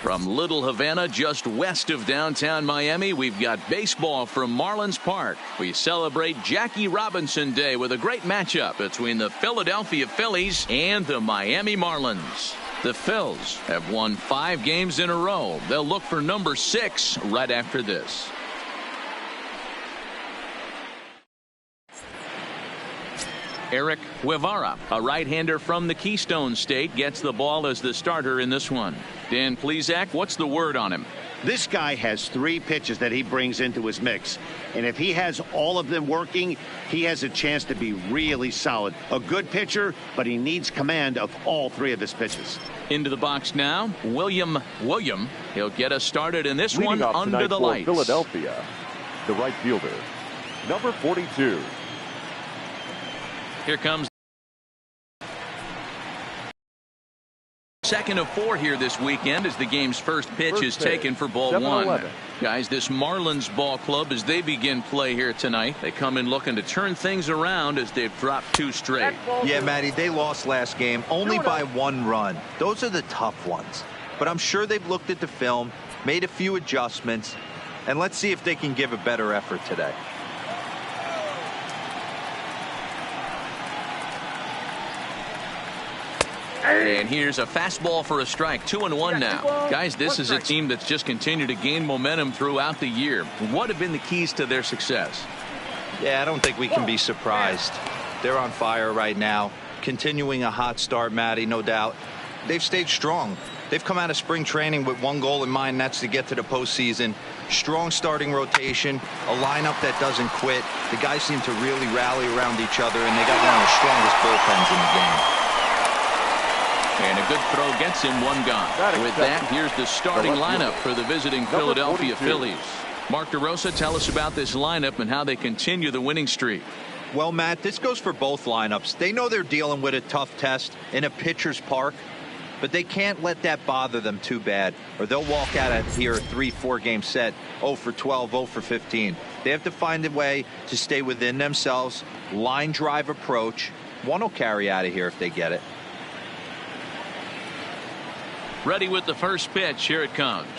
From Little Havana, just west of downtown Miami, we've got baseball from Marlins Park. We celebrate Jackie Robinson Day with a great matchup between the Philadelphia Phillies and the Miami Marlins. The Phils have won 5 games in a row. They'll look for number 6 right after this. Eric Guevara, a right-hander from the Keystone State, gets the ball as the starter in this one. Dan Plesac, what's the word on him? This guy has 3 pitches that he brings into his mix, and if he has all of them working, he has a chance to be really solid. A good pitcher, but he needs command of all 3 of his pitches. Into the box now, William. He'll get us started in this one under the lights. Philadelphia, the right fielder, number 42. Here comes second of 4 here this weekend as the game's first pitch is taken for ball 1. Guys, this Marlins ball club, as they begin play here tonight, they come in looking to turn things around as they've dropped 2 straight. Yeah, Matty, they lost last game only by 1 run. Those are the tough ones. But I'm sure they've looked at the film, made a few adjustments, and let's see if they can give a better effort today. And here's a fastball for a strike. 2-1 now. Guys, this is a team that's just continued to gain momentum throughout the year. What have been the keys to their success? Yeah, I don't think we can be surprised. They're on fire right now. Continuing a hot start, Matty, no doubt. They've stayed strong. They've come out of spring training with 1 goal in mind, and that's to get to the postseason. Strong starting rotation, a lineup that doesn't quit. The guys seem to really rally around each other, and they got one of the strongest bullpens in the game. And a good throw gets him 1 gone. With that, here's the starting lineup for the visiting Philadelphia Phillies. Mark DeRosa, tell us about this lineup and how they continue the winning streak. Well, Matt, this goes for both lineups. They know they're dealing with a tough test in a pitcher's park, but they can't let that bother them too bad, or they'll walk out of here a 3-4 game set, 0 for 12, 0 for 15. They have to find a way to stay within themselves, line drive approach. One will carry out of here if they get it. Ready with the first pitch. Here it comes.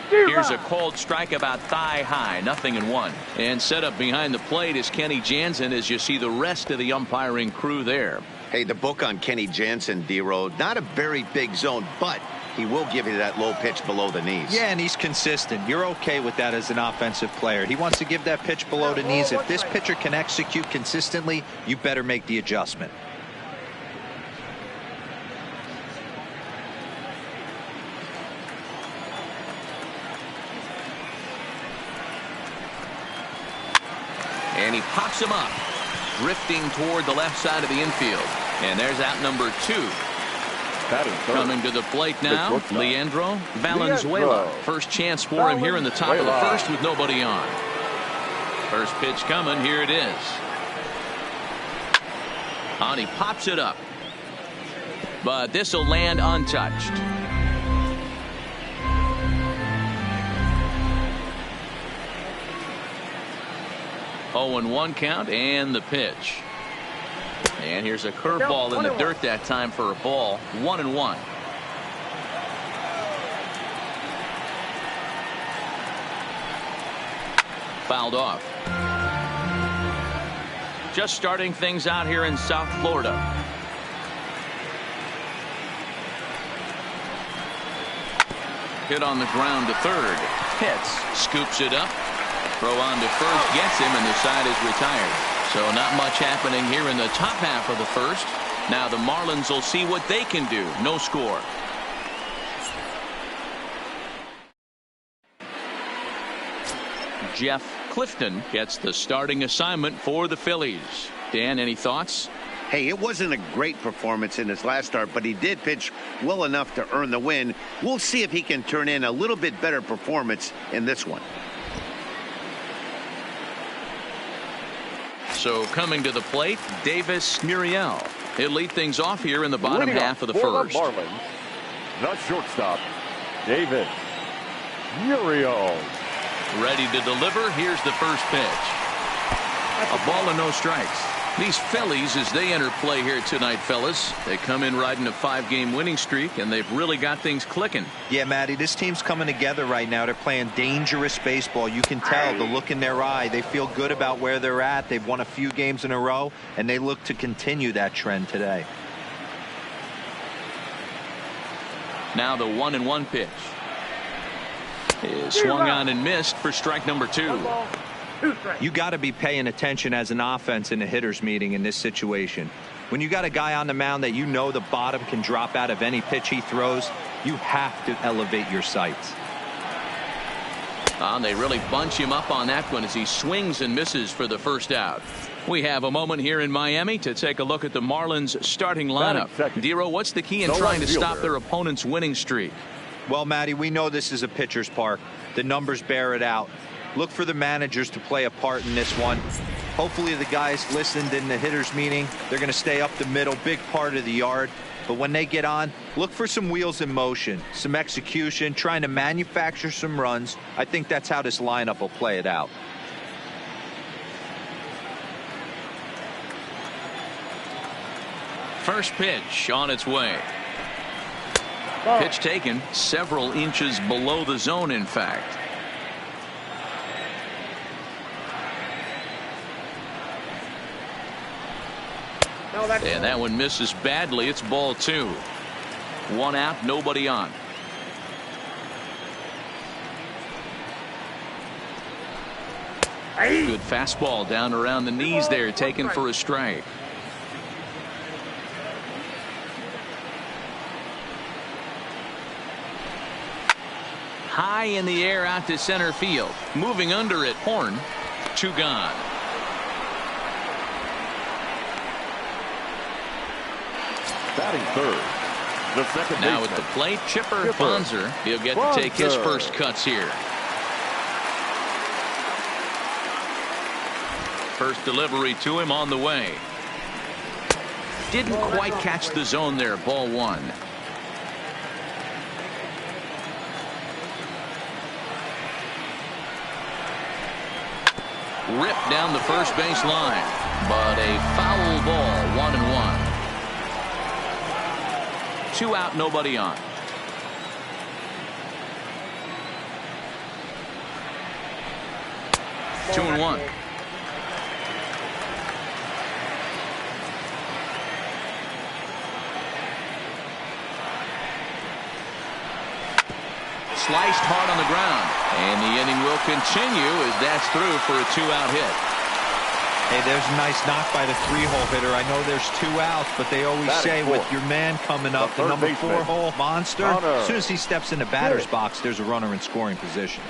Here's a called strike about thigh high. 0-1. And set up behind the plate is Kenny Jansen as you see the rest of the umpiring crew there. Hey, the book on Kenny Jansen, D-Row, not a very big zone, but he will give you that low pitch below the knees. Yeah, and he's consistent. You're okay with that as an offensive player. He wants to give that pitch below the knees. If this pitcher can execute consistently, you better make the adjustment. And he pops him up, drifting toward the left side of the infield. And there's out number 2. Coming to the plate now, Leandro Valenzuela. First chance for him here in the top of the first with nobody on. First pitch coming. Here it is. And he pops it up. But this will land untouched. 0-1 count and the pitch. And here's a curveball in the dirt that time for a ball. 1-1. Fouled off. Just starting things out here in South Florida. Hit on the ground to third. Hits. Scoops it up. Throw on to first, gets him, and the side is retired. So not much happening here in the top half of the first. Now the Marlins will see what they can do. No score. Jeff Clifton gets the starting assignment for the Phillies. Dan, any thoughts? Hey, it wasn't a great performance in his last start, but he did pitch well enough to earn the win. We'll see if he can turn in a little bit better performance in this one. So coming to the plate, Davis Muriel. He'll lead things off here in the bottom half of the first. The Marlins, the shortstop, Davis Muriel. Ready to deliver. Here's the first pitch. A ball and no strikes. These Phillies, as they enter play here tonight, fellas, they come in riding a 5-game winning streak, and they've really got things clicking. Yeah, Matty, this team's coming together right now. They're playing dangerous baseball. You can tell the look in their eye. They feel good about where they're at. They've won a few games in a row, and they look to continue that trend today. Now the 1-1 pitch is swung on and missed for strike number 2. You got to be paying attention as an offense in a hitter's meeting in this situation. When you got a guy on the mound that you know the bottom can drop out of any pitch he throws, you have to elevate your sights. They really bunch him up on that one as he swings and misses for the first out. We have a moment here in Miami to take a look at the Marlins starting lineup. Dero, what's the key in trying to stop their opponent's winning streak? Well, Matty, we know this is a pitcher's park. The numbers bear it out. Look for the managers to play a part in this one. Hopefully the guys listened in the hitters meeting. They're going to stay up the middle, big part of the yard. But when they get on, look for some wheels in motion, some execution, trying to manufacture some runs. I think that's how this lineup will play it out. First pitch on its way. Pitch taken several inches below the zone, in fact. And that one misses badly. It's ball 2. 1 out, nobody on. Good fastball down around the knees there, taken for a strike. High in the air out to center field. Moving under it, Horn. 2 gone. Batting third, the second Now baseman. at the plate, Chipper Bonser. He'll get to take his first cuts here. First delivery to him on the way. Didn't quite catch the zone there. Ball 1. Ripped down the first base line, but a foul ball. 1-1. 2 out, nobody on. Two and 1. Sliced hard on the ground, and the inning will continue as that's through for a 2-out hit. Hey, there's a nice knock by the 3-hole hitter. I know there's 2 outs, but they always say with your man coming up, the number 4-hole monster, as soon as he steps in the batter's box, there's a runner in scoring position.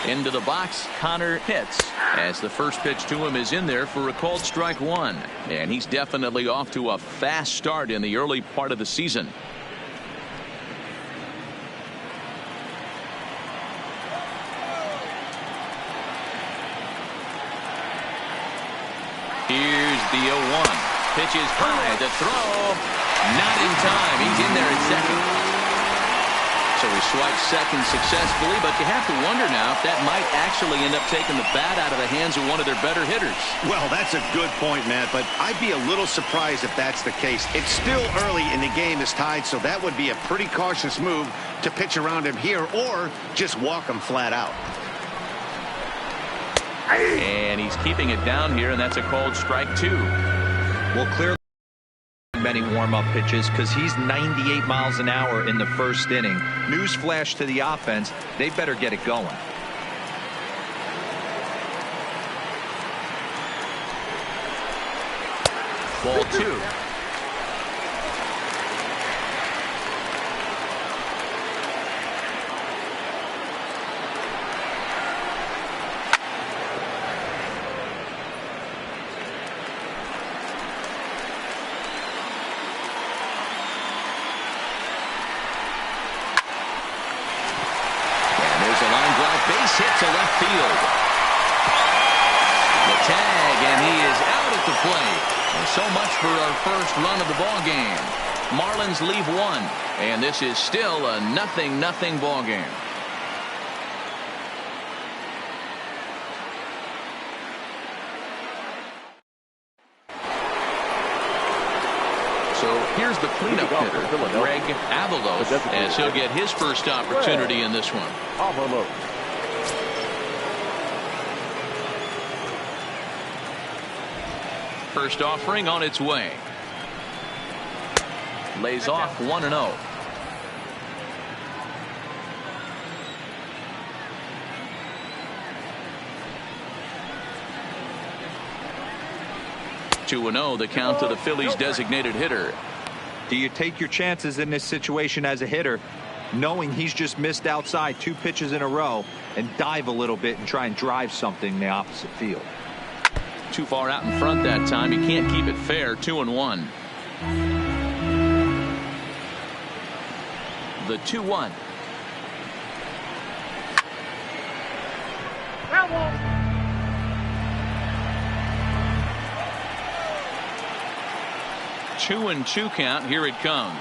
Into the box, Connor hits as the first pitch to him is in there for a called strike 1. And he's definitely off to a fast start in the early part of the season. Here's the 0-1. Pitch is high. The throw. Not in time. He's in there at second. So he swiped second successfully, but you have to wonder now if that might actually end up taking the bat out of the hands of one of their better hitters. Well, that's a good point, Matt, but I'd be a little surprised if that's the case. It's still early in the game is tied, so that would be a pretty cautious move to pitch around him here or just walk him flat out. And he's keeping it down here, and that's a called strike 2. Well, clearly many warm-up pitches because he's 98 miles an hour in the first inning. Newsflash to the offense, they better get it going. Ball 2. Base hit to left field. The tag, and he is out at the plate. A So much for our first run of the ball game. Marlins leave one, and this is still a 0-0 ball game. So here's the cleanup hitter, Greg Avalos, as he'll get his first opportunity in this one. First offering on its way. Lays off 1-0. The count to the Phillies designated hitter. Do you take your chances in this situation as a hitter, knowing he's just missed outside 2 pitches in a row, and dive a little bit and try and drive something in the opposite field? Too far out in front that time. He can't keep it fair. 2-1. The 2-1. Two and 2 count. Here it comes.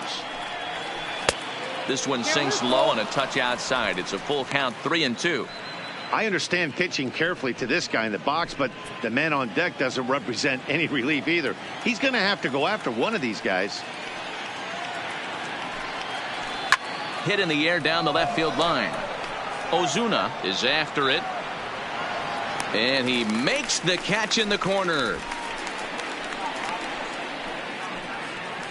This one sinks low and a touch outside. It's a full count. 3-2. I understand pitching carefully to this guy in the box, but the man on deck doesn't represent any relief either. He's going to have to go after one of these guys. Hit in the air down the left field line. Ozuna is after it, and he makes the catch in the corner.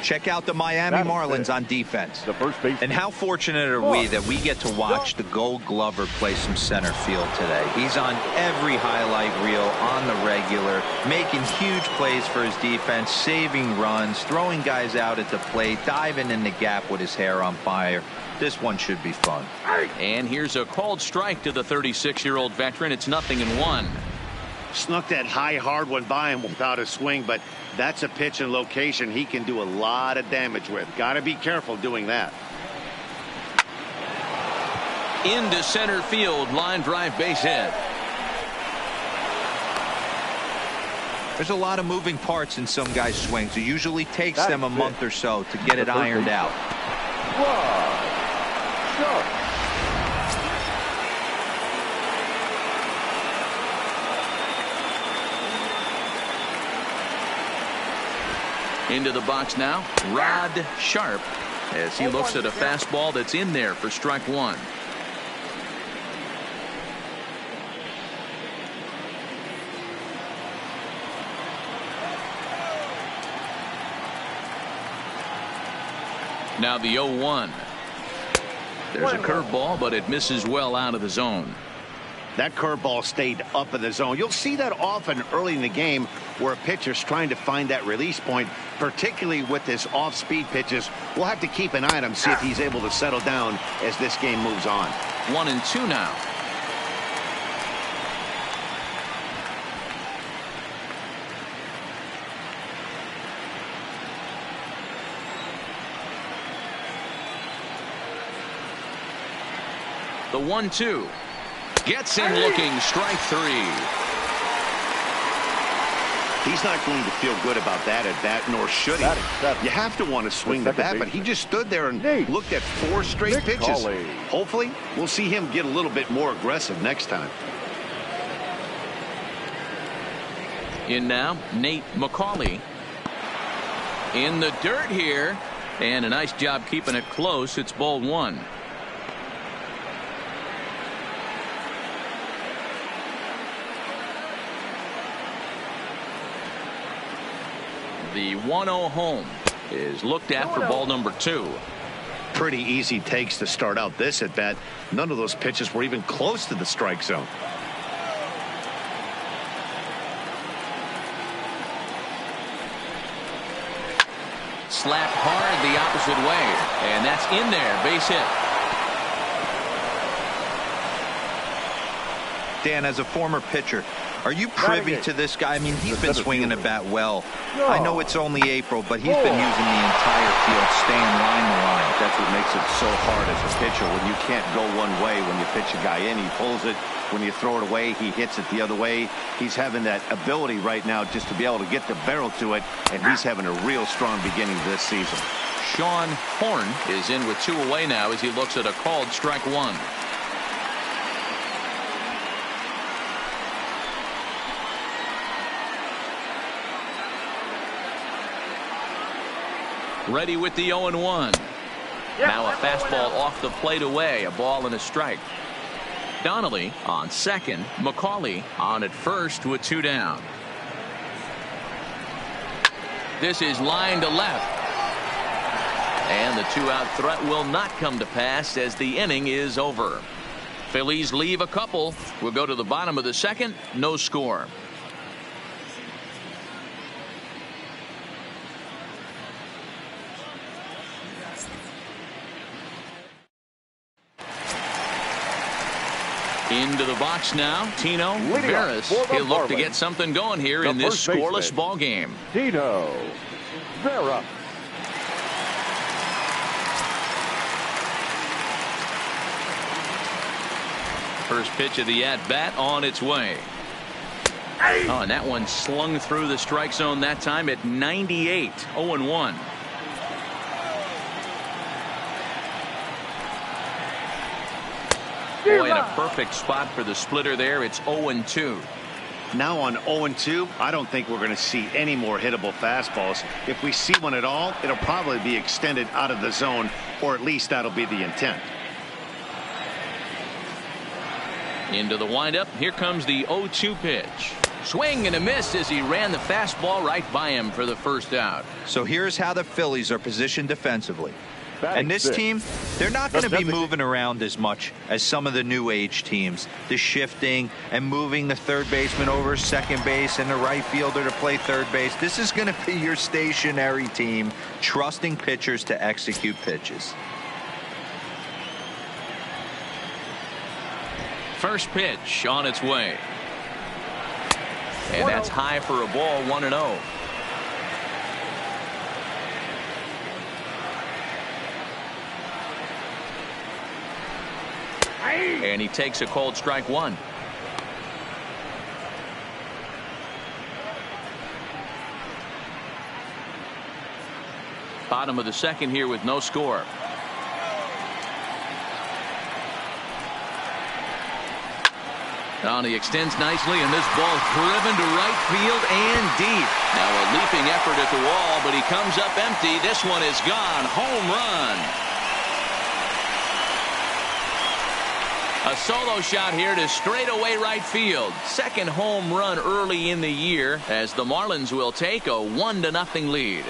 Check out the Miami Marlins on defense. The first base. And how fortunate are we that we get to watch the Gold Glover play some center field today. He's on every highlight reel on the regular, making huge plays for his defense, saving runs, throwing guys out at the plate, diving in the gap with his hair on fire. This one should be fun. And here's a called strike to the 36-year-old veteran. It's 0-1. Snuck that high hard one by him without a swing, but that's a pitch and location he can do a lot of damage with. Got to be careful doing that. Into center field, line drive, base hit. There's a lot of moving parts in some guys' swings. It usually takes them a month or so to get it ironed out. Into the box now, Rod Sharp, as he looks at a fastball that's in there for strike 1. Now the 0-1. There's a curveball, but it misses well out of the zone. That curveball stayed up in the zone. You'll see that often early in the game where a pitcher's trying to find that release point, particularly with his off-speed pitches. We'll have to keep an eye on him, see if he's able to settle down as this game moves on. 1-2 now. The 1-2. Gets him looking. Strike 3. He's not going to feel good about that at bat, nor should he. You have to want to swing the bat, but he just stood there and looked at 4 straight pitches. Hopefully, we'll see him get a little bit more aggressive next time. In now, Nate McCauley. In the dirt here, and a nice job keeping it close. It's ball 1. The 1-0 home is looked at for ball number 2. Pretty easy takes to start out this at bat. None of those pitches were even close to the strike zone. Slapped hard the opposite way, and that's in there. Base hit. Dan, as a former pitcher, Are you privy to this guy? I mean, he's been swinging the bat well. I know it's only April, but he's been using the entire field, staying line to line. That's what makes it so hard as a pitcher when you can't go one way. When you pitch a guy in, he pulls it. When you throw it away, he hits it the other way. He's having that ability right now just to be able to get the barrel to it, and he's having a real strong beginning to this season. Sean Horn is in with 2 away now as he looks at a called strike 1. Ready with the 0-1. Now a fastball off the plate away, a ball and a strike. Donnelly on second, McCauley on at first with 2 down. This is line to left. And the 2-out threat will not come to pass as the inning is over. Phillies leave a couple. We'll go to the bottom of the second. No score. Into the box now, Tino Veras. He'll look to get something going here in this scoreless ball game. Tino Vera. First pitch of the at-bat on its way. Oh, and that one slung through the strike zone that time at 98. 0-1. Boy, in a perfect spot for the splitter there. It's 0-2. Now on 0-2, I don't think we're going to see any more hittable fastballs. If we see one at all, it'll probably be extended out of the zone, or at least that'll be the intent. Into the windup. Here comes the 0-2 pitch. Swing and a miss as he ran the fastball right by him for the first out. So here's how the Phillies are positioned defensively. And this team, they're not going to be moving around as much as some of the new age teams. The shifting and moving the third baseman over second base and the right fielder to play third base. This is going to be your stationary team, trusting pitchers to execute pitches. First pitch on its way. And that's high for a ball, 1-0. And he takes a cold strike 1. Bottom of the second here with no score. He extends nicely, and this ball driven to right field and deep. Now a leaping effort at the wall, but he comes up empty. This one is gone. Home run. A solo shot here to straightaway right field. Second home run early in the year as the Marlins will take a 1-0 lead.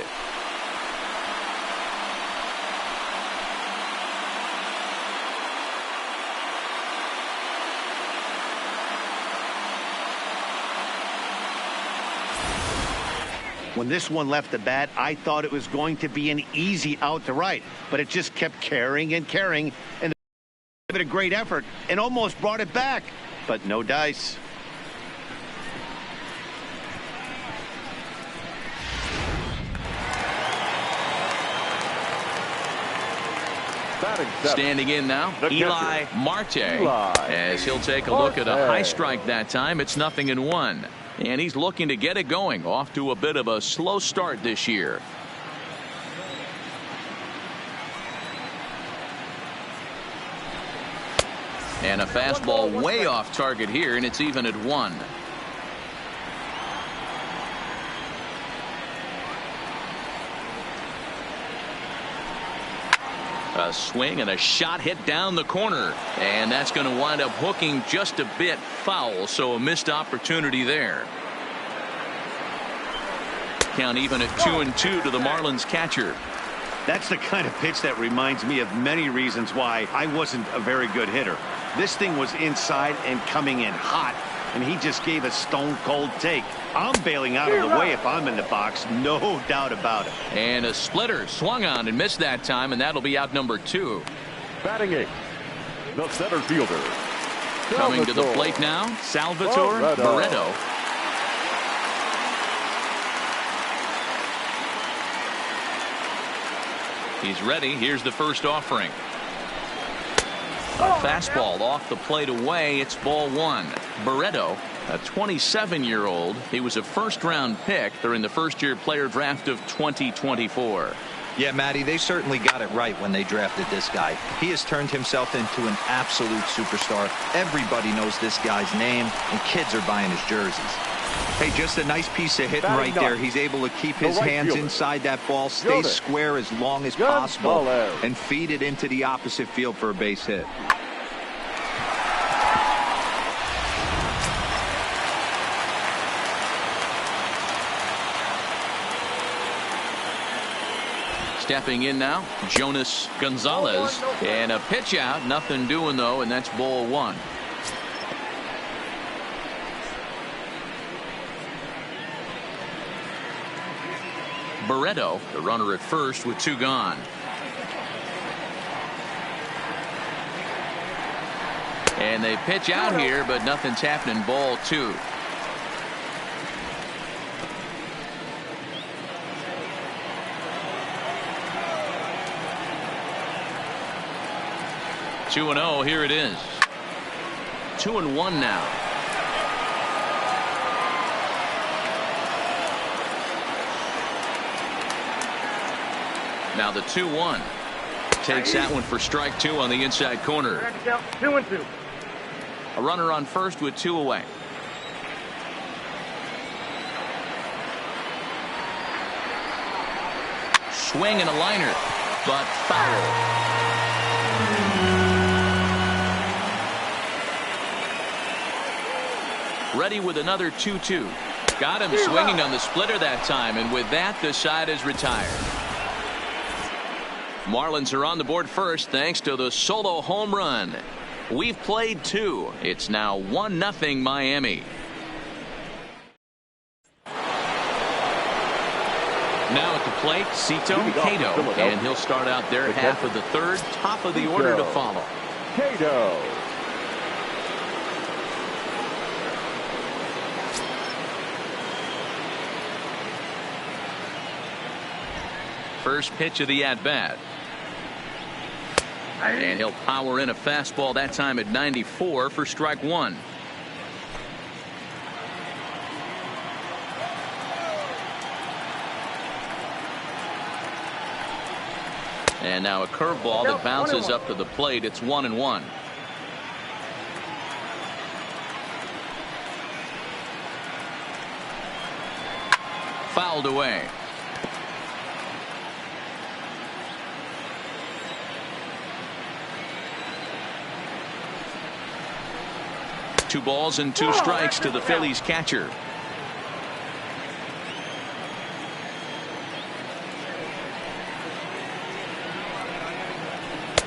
When this one left the bat, I thought it was going to be an easy out to right, but it just kept carrying and carrying, and gave it a great effort and almost brought it back, but no dice. Standing in now, Eli Marte, as he'll take a look at a high strike that time. It's 0-1. And he's looking to get it going, off to a bit of a slow start this year. And a fastball way off target here, and it's even at 1. A swing and a shot hit down the corner, and that's going to wind up hooking just a bit foul, so a missed opportunity there. Count even at 2-2 to the Marlins catcher. That's the kind of pitch that reminds me of many reasons why I wasn't a very good hitter. This thing was inside and coming in hot, and he just gave a stone cold take. I'm bailing out of the way if I'm in the box, no doubt about it. And a splitter swung on and missed that time, and that'll be out number 2. Batting 8, the center fielder, Coming to the plate now, Salvatore Barreto. He's ready. Here's the first offering. A fastball off the plate away. It's ball one. Barreto, a 27-year-old. He was a first-round pick during the first-year player draft of 2024. Yeah, Matty, they certainly got it right when they drafted this guy. He has turned himself into an absolute superstar. Everybody knows this guy's name, and kids are buying his jerseys. Hey, just a nice piece of hitting right there. He's able to keep his hands inside that ball, stay square as long as possible, and feed it into the opposite field for a base hit. Stepping in now, Jonas Gonzalez, and a pitch out, nothing doing though, and that's ball one. Barreto, the runner at first with two gone. And they pitch out here, but nothing's happening. Ball two. Two and 0. Here it is. 2-1 now. Now the 2-1. Takes that one for strike two on the inside corner. 2-2. A runner on first with two away. Swing and a liner, but foul. Ready with another 2-2. Got him swinging on the splitter that time, and with that the side is retired. Marlins are on the board first thanks to the solo home run. We've played two. It's now 1-0 Miami. Now at the plate, Cito Cato, and he'll start out their half of the third. Top of the order to follow. Cato. First pitch of the at-bat. And he'll power in a fastball that time at 94 for strike one. And now a curveball that bounces up to the plate. It's 1-1. Fouled away. Two balls and two strikes to the Phillies catcher.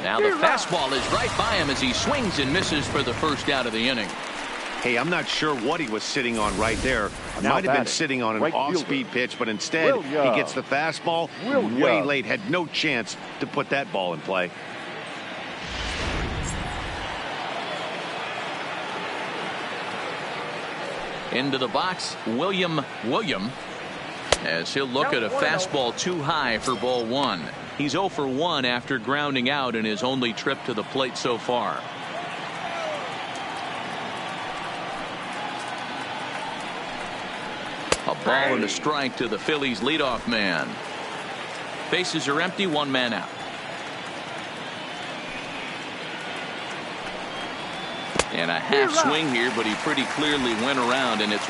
Now the fastball is right by him as he swings and misses for the first out of the inning. Hey, I'm not sure what he was sitting on right there. Might have been sitting on an off-speed pitch, but instead he gets the fastball way late. Had no chance to put that ball in play. Into the box, William, as he'll look at a fastball too high for ball one. He's 0 for 1 after grounding out in his only trip to the plate so far. A ball and a strike to the Phillies leadoff man. Bases are empty, one man out. And a half swing here, but he pretty clearly went around, and it's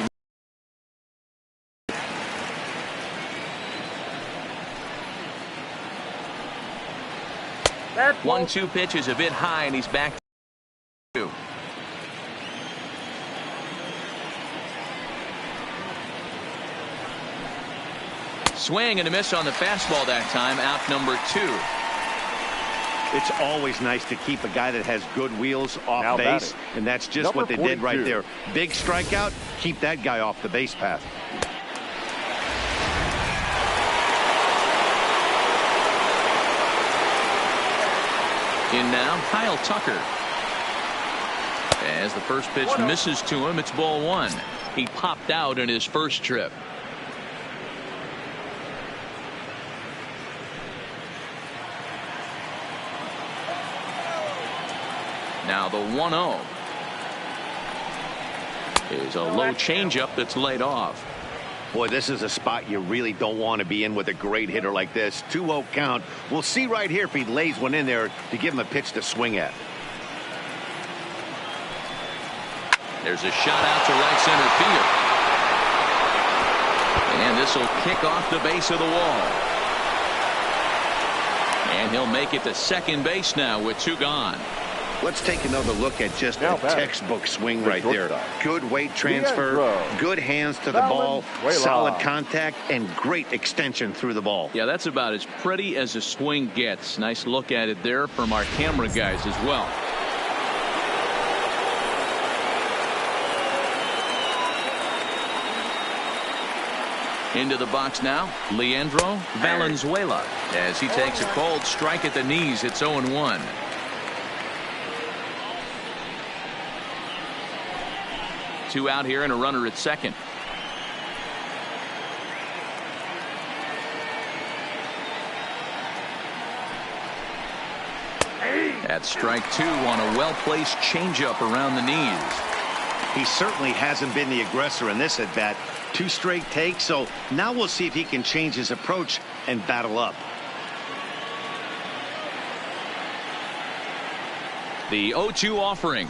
1-2 pitch is a bit high, and he's back to 2. Swing and a miss on the fastball that time. Out number 2. It's always nice to keep a guy that has good wheels off base, and that's just what they did right there. Big strikeout, keep that guy off the base path. In now, Kyle Tucker. As the first pitch misses to him, it's ball one. He popped out in his first trip. Now the 1-0 is a low changeup that's laid off. Boy, this is a spot you really don't want to be in with a great hitter like this. 2-0 count. We'll see right here if he lays one in there to give him a pitch to swing at. There's a shot out to right center field. And this will kick off the base of the wall. And he'll make it to second base now with two gone. Let's take another look at just a textbook swing right there. Good weight transfer, good hands to the ball, solid contact, and great extension through the ball. Yeah, that's about as pretty as a swing gets. Nice look at it there from our camera guys as well. Into the box now, Leandro Valenzuela. As he takes a cold strike at the knees, it's 0-1. Two out here and a runner at second. That's strike two on a well-placed changeup around the knees. He certainly hasn't been the aggressor in this at bat. 2 straight takes, so now we'll see if he can change his approach and battle up. The 0-2 offering.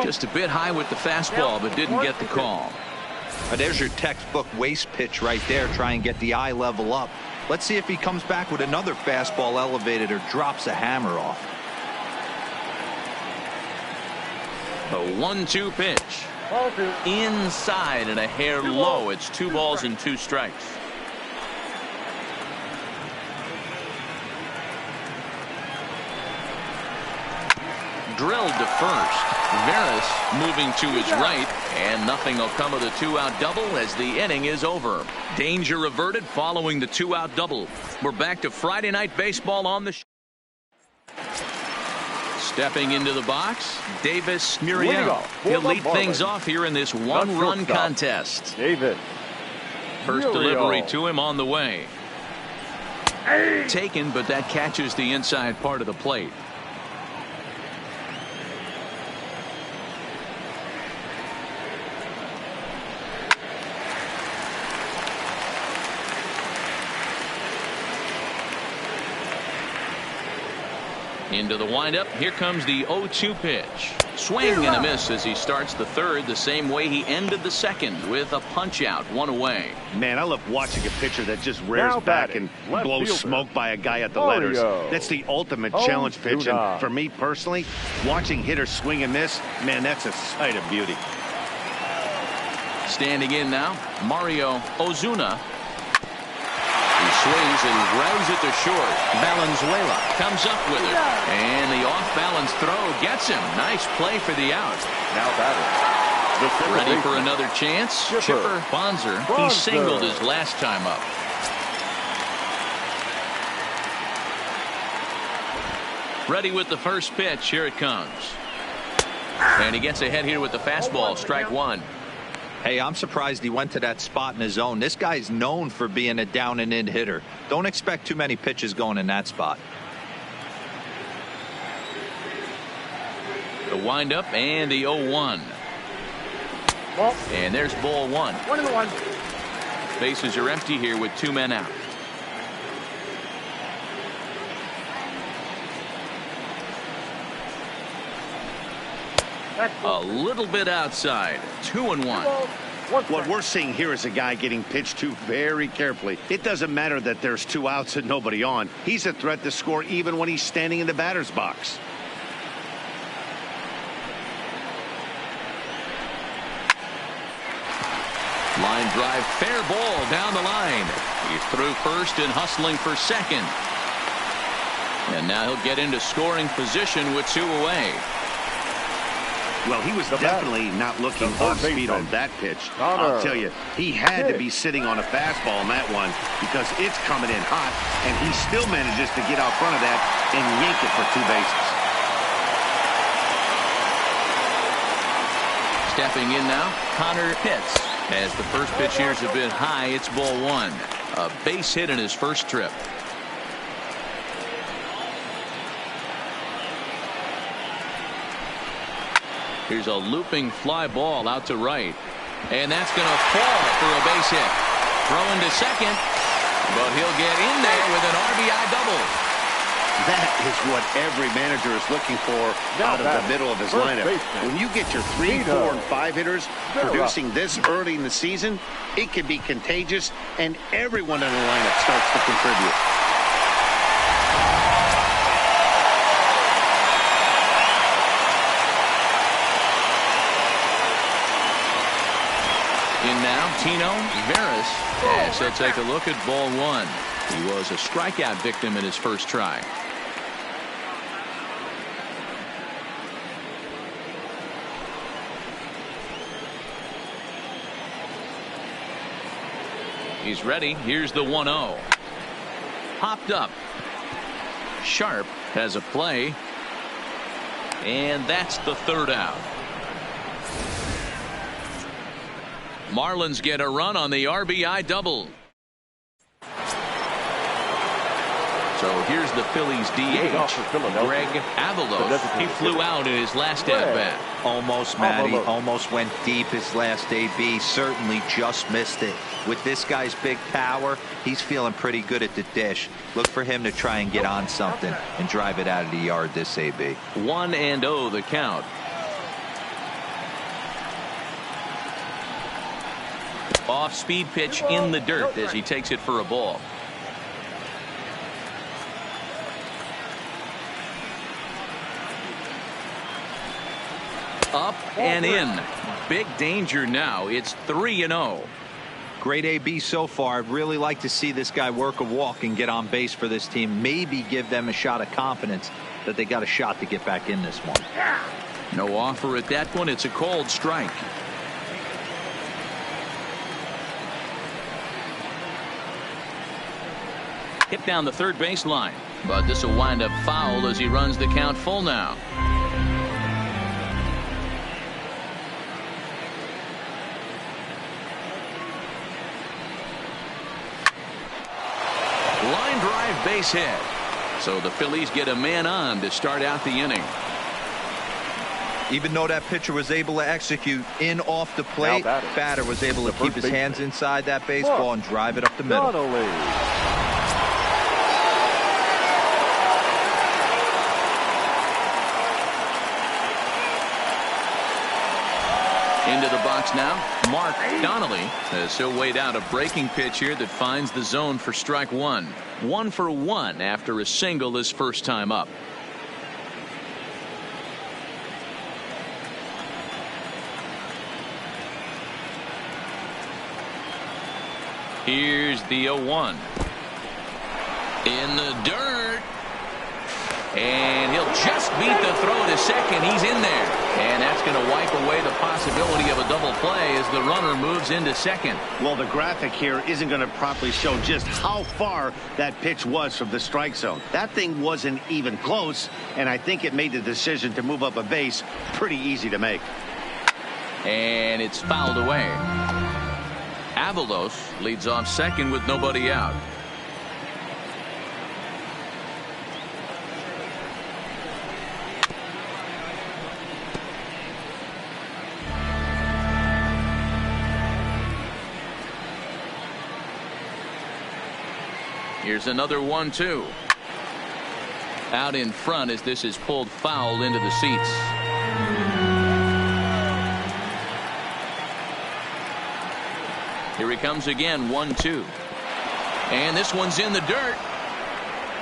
Just a bit high with the fastball, but didn't get the call. There's your textbook waste pitch right there. Try and get the eye level up. Let's see if he comes back with another fastball elevated or drops a hammer off. The 1-2 pitch. Inside and a hair low. It's 2 balls and 2 strikes. Drilled to first. Veras moving to his right, and nothing will come of the 2-out double as the inning is over. Danger averted following the 2-out double. We're back to Friday Night Baseball on the Stepping into the box, Davis Muriel. He'll lead things off here in this one-run contest. Davis. First delivery to him on the way. Taken, but that catches the inside part of the plate. Into the windup. Here comes the 0-2 pitch. Swing and a miss as he starts the third the same way he ended the second with a punch out, 1 away. Man, I love watching a pitcher that just rears back and blows smoke by a guy at the letters. That's the ultimate challenge pitch. And for me personally, watching hitters swing and miss, man, that's a sight of beauty. Standing in now, Mario Ozuna. He swings and grounds it to short. Valenzuela comes up with it. And the off-balance throw gets him. Nice play for the out. Now batting. Ready for another chance? Chipper Bonzer. He singled his last time up. Ready with the first pitch. Here it comes. And he gets ahead here with the fastball. Strike one. Hey, I'm surprised he went to that spot in his zone. This guy's known for being a down and in hitter. Don't expect too many pitches going in that spot. The windup and the 0-1. And there's ball one. 1-1. Bases are empty here with 2 men out. A little bit outside. 2-1. What we're seeing here is a guy getting pitched to very carefully. It doesn't matter that there's 2 outs and nobody on. He's a threat to score even when he's standing in the batter's box. Line drive, fair ball down the line. He's through first and hustling for second. And now he'll get into scoring position with 2 away. Well, he was definitely not looking off speed on that pitch. I'll tell you, he had to be sitting on a fastball on that one because it's coming in hot, and he still manages to get out front of that and yank it for 2 bases. Stepping in now, Connor Pitts. As the first pitch here is a bit high, it's ball one. A base hit in his first trip. Here's a looping fly ball out to right. And that's going to fall for a base hit. Throwing to second. But he'll get in there with an RBI double. That is what every manager is looking for out of the middle of his lineup. When you get your 3, 4, and 5 hitters producing this early in the season, it can be contagious, and everyone in the lineup starts to contribute. In now, Tino Veras. As they take a look at ball one. He was a strikeout victim in his first try. He's ready. Here's the 1-0. Popped up. Sharp has a play. And that's the third out. Marlins get a run on the RBI double. So here's the Phillies DH, Greg Avalos. He flew out in his last at-bat. Almost, Matty. Almost went deep his last AB. Certainly just missed it. With this guy's big power, he's feeling pretty good at the dish. Look for him to try and get on something and drive it out of the yard this AB. 1-0 the count. Off-speed pitch in the dirt as he takes it for a ball. Up and in. Big danger now. It's 3-0. Great AB so far. I'd really like to see this guy work a walk and get on base for this team. Maybe give them a shot of confidence that they got a shot to get back in this one. No offer at that one. It's a cold strike. Hit down the third baseline, but this will wind up foul as he runs the count full now. Line drive base hit. So the Phillies get a man on to start out the inning. Even though that pitcher was able to execute in off the plate, batter was able to keep his hands inside that baseball and drive it up the middle. Into the box now, Mark Donnelly, as he'll wait out a breaking pitch here that finds the zone for strike one. 1 for 1 after a single his first time up. Here's the 0-1. In the dirt. And he'll just beat the throw to second. He's in there. And that's going to wipe away the possibility of a double play as the runner moves into second. Well, the graphic here isn't going to properly show just how far that pitch was from the strike zone. That thing wasn't even close, and I think it made the decision to move up a base pretty easy to make. And it's fouled away. Avalos leads off second with nobody out. Here's another 1-2. Out in front as this is pulled foul into the seats. Here he comes again, 1-2. And this one's in the dirt.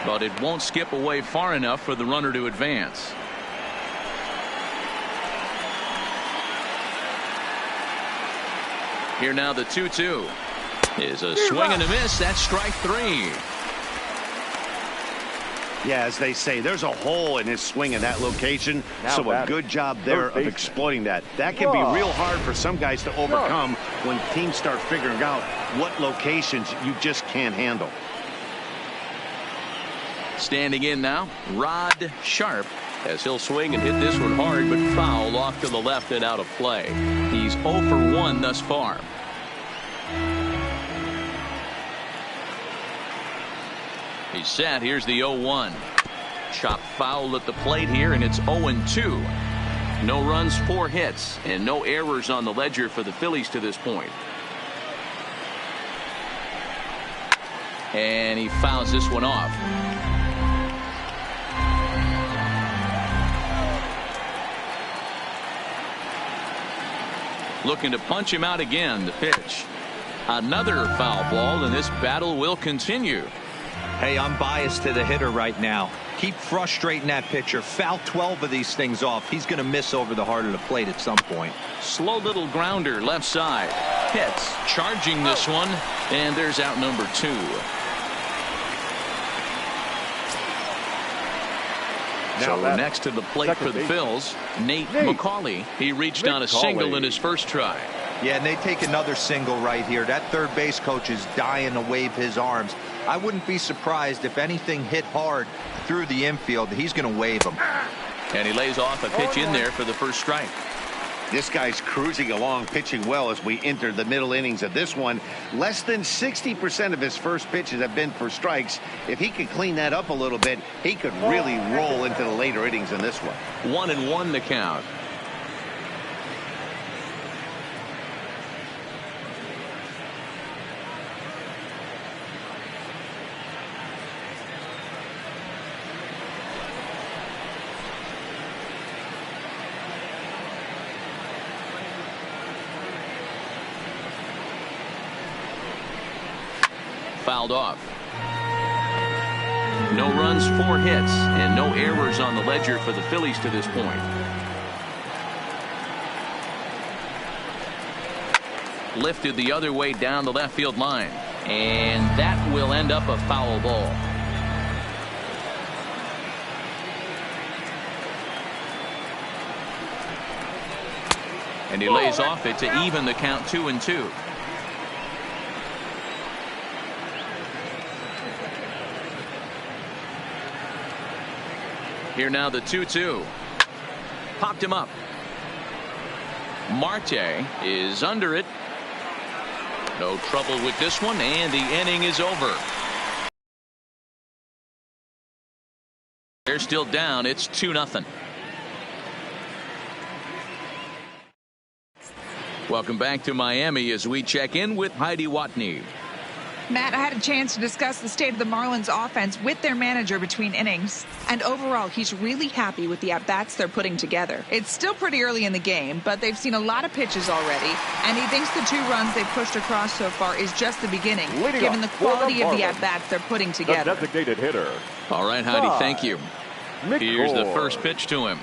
But it won't skip away far enough for the runner to advance. Here now the 2-2. Is a swing and a miss. That's strike three. Yeah, as they say, there's a hole in his swing in that location. So a good job there of exploiting that. That can be real hard for some guys to overcome when teams start figuring out what locations you just can't handle. Standing in now, Rod Sharp. as he'll swing and hit this one hard, but foul off to the left and out of play. He's 0 for 1 thus far. He's set. Here's the 0-1. Chop foul at the plate here, and it's 0-2. No runs, 4 hits, and no errors on the ledger for the Phillies to this point. And he fouls this one off. Looking to punch him out again. The pitch. Another foul ball, and this battle will continue. Hey, I'm biased to the hitter right now. Keep frustrating that pitcher. Foul 12 of these things off. He's going to miss over the heart of the plate at some point. Slow little grounder left side. Hits. Charging this one. And there's out number 2. So next to the plate for the Phils, Nate McCauley. He reached on a single in his first try. Yeah, and they take another single right here. That third base coach is dying to wave his arms. I wouldn't be surprised if anything hit hard through the infield. He's going to wave them. And he lays off a pitch in there for the first strike. This guy's cruising along, pitching well as we enter the middle innings of this one. Less than 60% of his first pitches have been for strikes. If he could clean that up a little bit, he could really roll into the later innings in this one. 1-1 the count. Fouled off. No runs, 4 hits, and no errors on the ledger for the Phillies to this point. Lifted the other way down the left field line, and that will end up a foul ball. And he lays off it to even the count 2-2. Here now the 2-2. Popped him up. Marte is under it. No trouble with this one, and the inning is over. They're still down. It's 2-0. Welcome back to Miami as we check in with Heidi Watney. Matt, I had a chance to discuss the state of the Marlins offense with their manager between innings. And overall, he's really happy with the at-bats they're putting together. It's still pretty early in the game, but they've seen a lot of pitches already. And he thinks the 2 runs they've pushed across so far is just the beginning, given the quality of the at-bats they're putting together. The designated hitter. All right, Heidi, thank you. Here's the first pitch to him.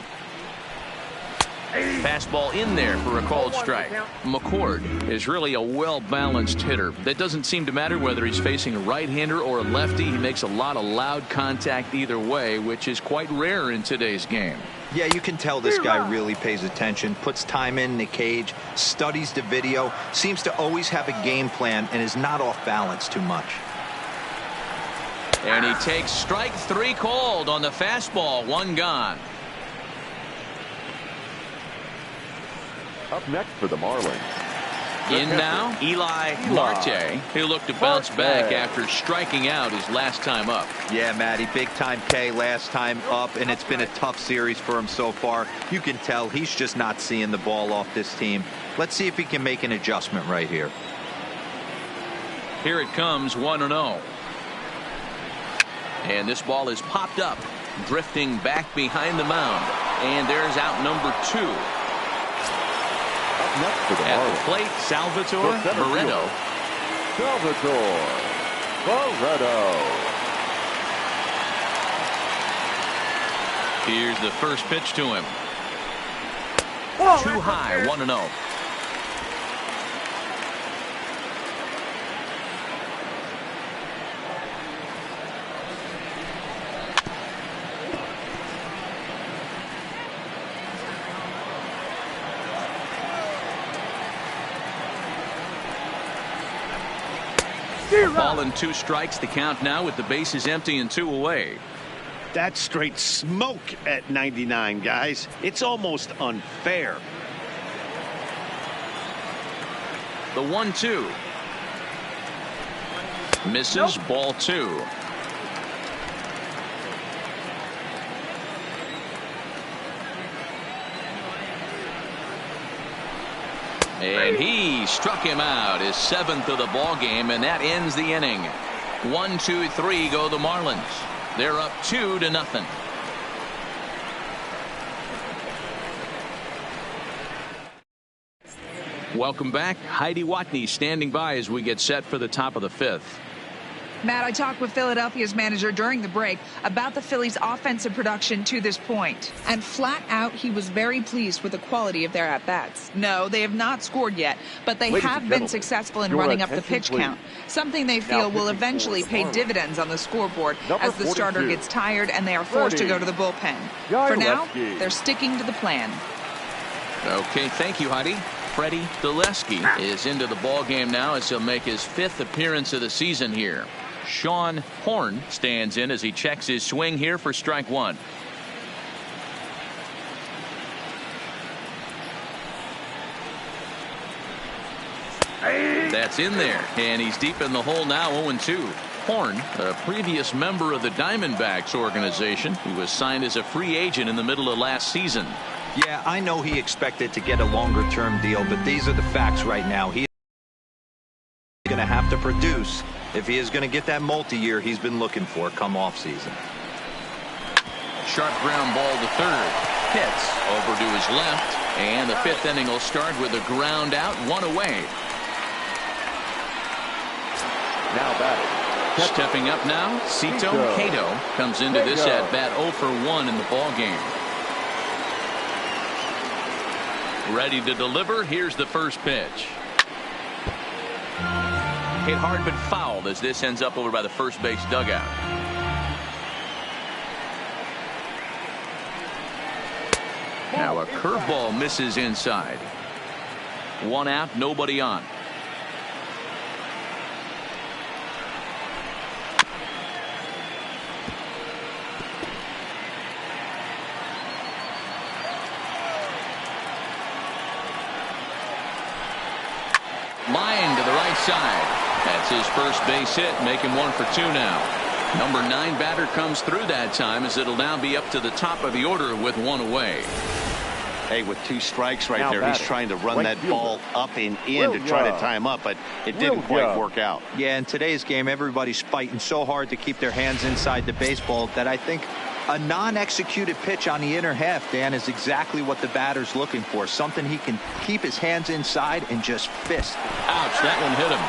Fastball in there for a called strike. McCord is really a well-balanced hitter. That doesn't seem to matter whether he's facing a right-hander or a lefty. He makes a lot of loud contact either way, which is quite rare in today's game. Yeah, you can tell this guy really pays attention, puts time in the cage, studies the video, seems to always have a game plan, and is not off balance too much. And he takes strike 3 called on the fastball. 1 gone. Up next for the Marlins. In now, Eli Marte. He'll look to bounce back after striking out his last time up. Yeah, Matty, big time K last time up, and it's been a tough series for him so far. You can tell he's just not seeing the ball off this team. Let's see if he can make an adjustment right here. Here it comes, 1-0. And this ball is popped up, drifting back behind the mound. And there's out number 2. Next for the At Marlins. the plate, Salvatore Barreto. Salvatore Barreto. Here's the first pitch to him. Too high, 1-0. Ball and 2 strikes, the count now with the bases empty and 2 away. That's straight smoke at 99, guys. It's almost unfair. The 1-2. Misses. Nope. Ball 2. And he struck him out, his 7th of the ball game, and that ends the inning. 1, 2, 3 go the Marlins. They're up 2-0. Welcome back. Heidi Watney standing by as we get set for the top of the 5th. Matt, I talked with Philadelphia's manager during the break about the Phillies' offensive production to this point. And flat out, he was very pleased with the quality of their at-bats. No, they have not scored yet, but they have been successful in running up the pitch count, something they feel will eventually pay dividends on the scoreboard as the starter gets tired and they are forced to go to the bullpen. For now, they're sticking to the plan. Okay, thank you, Heidi. Freddie Dulesky is into the ball game now as he'll make his 5th appearance of the season here. Sean Horn stands in as he checks his swing here for strike 1. That's in there, and he's deep in the hole now. 0-2. Horn, a previous member of the Diamondbacks organization, who was signed as a free agent in the middle of last season. Yeah, I know he expected to get a longer-term deal, but these are the facts right now. He is going to have to produce if he is going to get that multi-year he's been looking for come off-season. Sharp ground ball to third. Hits over to his left, and the 5th inning will start with a ground out, 1 away. Now batting. Stepping up now, Cito Cato comes into this at bat 0 for 1 in the ball game. Ready to deliver. Here's the first pitch. Hit hard but fouled as this ends up over by the first base dugout. Now a curveball misses inside. 1 out, nobody on. Line to the right side. That's his first base hit, making 1 for 2 now. Number 9 batter comes through that time as it'll now be up to the top of the order with 1 away. Hey, with 2 strikes right Now there, batting. he's trying to run Right that fielder. ball up and in to try to tie him up, but it didn't quite work out. Yeah, in today's game, everybody's fighting so hard to keep their hands inside the baseball that I think a non-executed pitch on the inner half, Dan, is exactly what the batter's looking for. Something he can keep his hands inside and just fist. Ouch, that one hit him.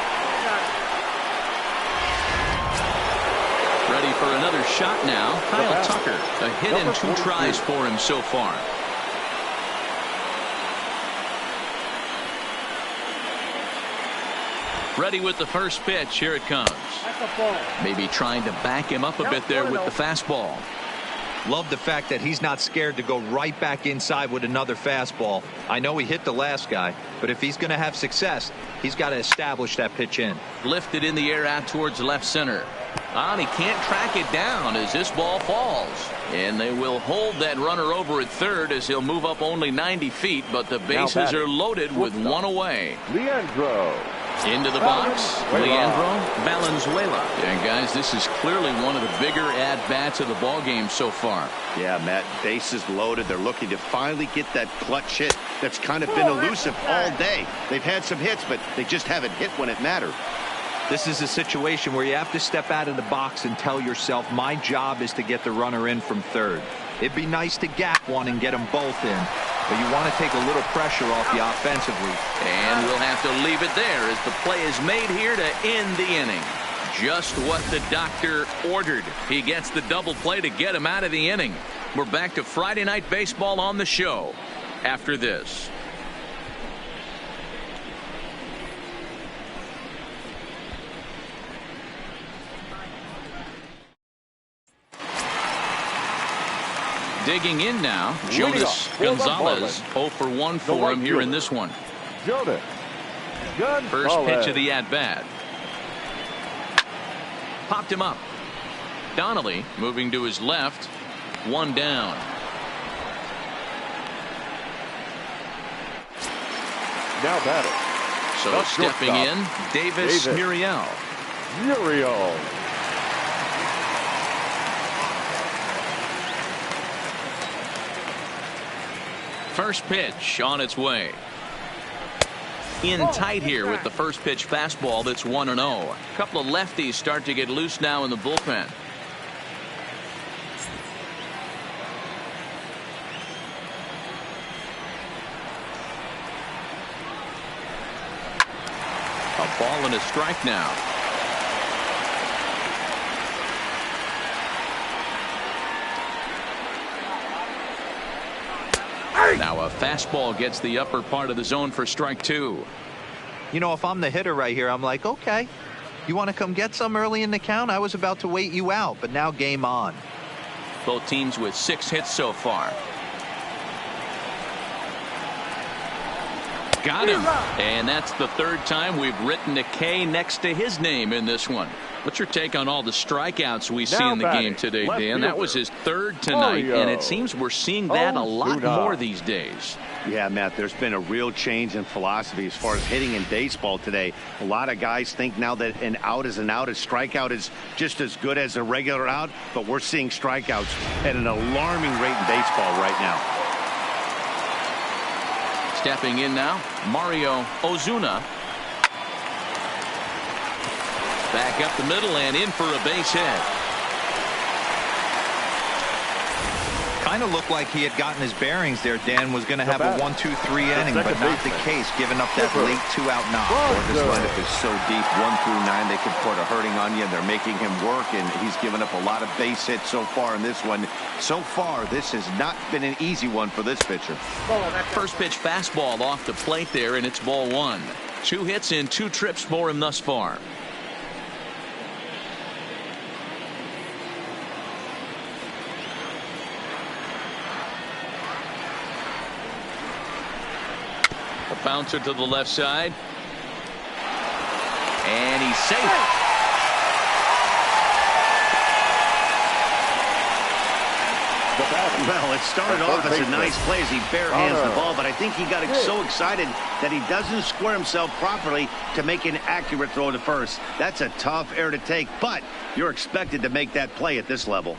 Ready for another shot now. Kyle Tucker, a hit and 2 tries for him so far. Ready with the first pitch. Here it comes. Maybe trying to back him up a bit there with the fastball. Love the fact that he's not scared to go right back inside with another fastball. I know he hit the last guy, but if he's going to have success, he's got to establish that pitch in. Lifted in the air out towards left center. And he can't track it down as this ball falls. And they will hold that runner over at third as he'll move up only 90 feet, but the bases are loaded with 1 away. Leandro. Into the box, Leandro Valenzuela. And guys, this is clearly one of the bigger at-bats of the ball game so far. Yeah, Matt, bases loaded. They're looking to finally get that clutch hit that's kind of been elusive all day. They've had some hits, but they just haven't hit when it mattered. This is a situation where you have to step out of the box and tell yourself, my job is to get the runner in from third. It'd be nice to gap one and get them both in, but you want to take a little pressure off you offensively. And we'll have to leave it there as the play is made here to end the inning. Just what the doctor ordered. He gets the double play to get him out of the inning. We're back to Friday Night Baseball on the show after this. Digging in now, Jonas Gonzalez. 0 for 1 for him here in this one. Jonas Gonzalez. First pitch of the at-bat. Popped him up. Donnelly moving to his left. One down. Now batting. So the stepping shortstop, in, Davis Muriel. Muriel. First pitch on its way. In tight here with the first pitch fastball that's 1-0. A couple of lefties start to get loose now in the bullpen. A ball and a strike now. Now a fastball gets the upper part of the zone for strike 2. You know, if I'm the hitter right here, I'm like, okay, you want to come get some early in the count? I was about to wait you out, but now game on. Both teams with 6 hits so far. Got him. And that's the third time we've written a K next to his name in this one. What's your take on all the strikeouts we see in the game today, Dan? That was his third tonight, and it seems we're seeing that a lot more these days. Yeah, Matt, there's been a real change in philosophy as far as hitting in baseball today. A lot of guys think now that an out is an out. A strikeout is just as good as a regular out, but we're seeing strikeouts at an alarming rate in baseball right now. Stepping in now, Mario Ozuna. Back up the middle and in for a base hit. Kind of looked like he had gotten his bearings there. Dan was going to have a 1-2-3 inning, but not the case, giving up that late 2-out knock. This lineup is so deep, 1 through 9, they can put a hurting on you. They're making him work, and he's given up a lot of base hits so far in this one. So far, this has not been an easy one for this pitcher. First pitch fastball off the plate there, and it's ball 1. 2 hits in 2 trips for him thus far. A bouncer to the left side. And he's safe. Well, it started off as a nice play as he bare hands the ball, but I think he got so excited that he doesn't square himself properly to make an accurate throw to first. That's a tough error to take, but you're expected to make that play at this level.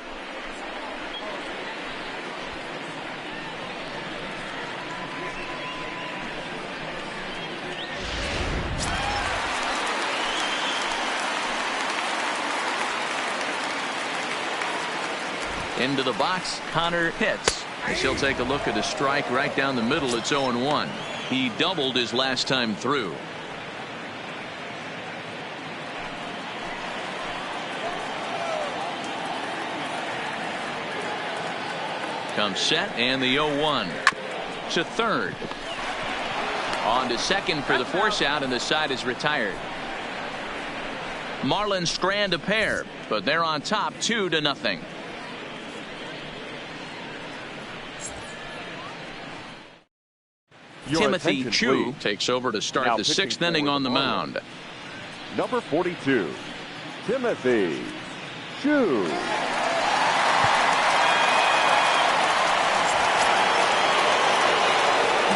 Into the box, Connor hits. As he'll take a look at a strike right down the middle. It's 0-1. He doubled his last time through. Comes set and the 0-1 to third. On to second for the force out, and the side is retired. Marlins strand a pair, but they're on top 2-0. Timothy Chu takes over to start the 6th inning on the mound. Number 42, Timothy Chu.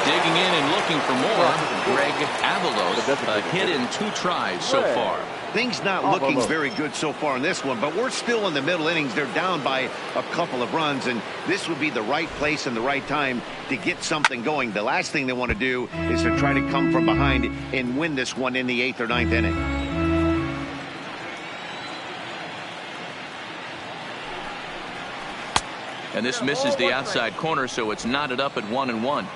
Digging in and looking for more, Greg Avalos. A hit in 2 tries so far. Things not looking very good so far in this one, but we're still in the middle innings. They're down by a couple of runs, and this would be the right place and the right time to get something going. The last thing they want to do is to try to come from behind and win this one in the 8th or 9th inning. And this misses the outside corner, so it's knotted up at 1-1.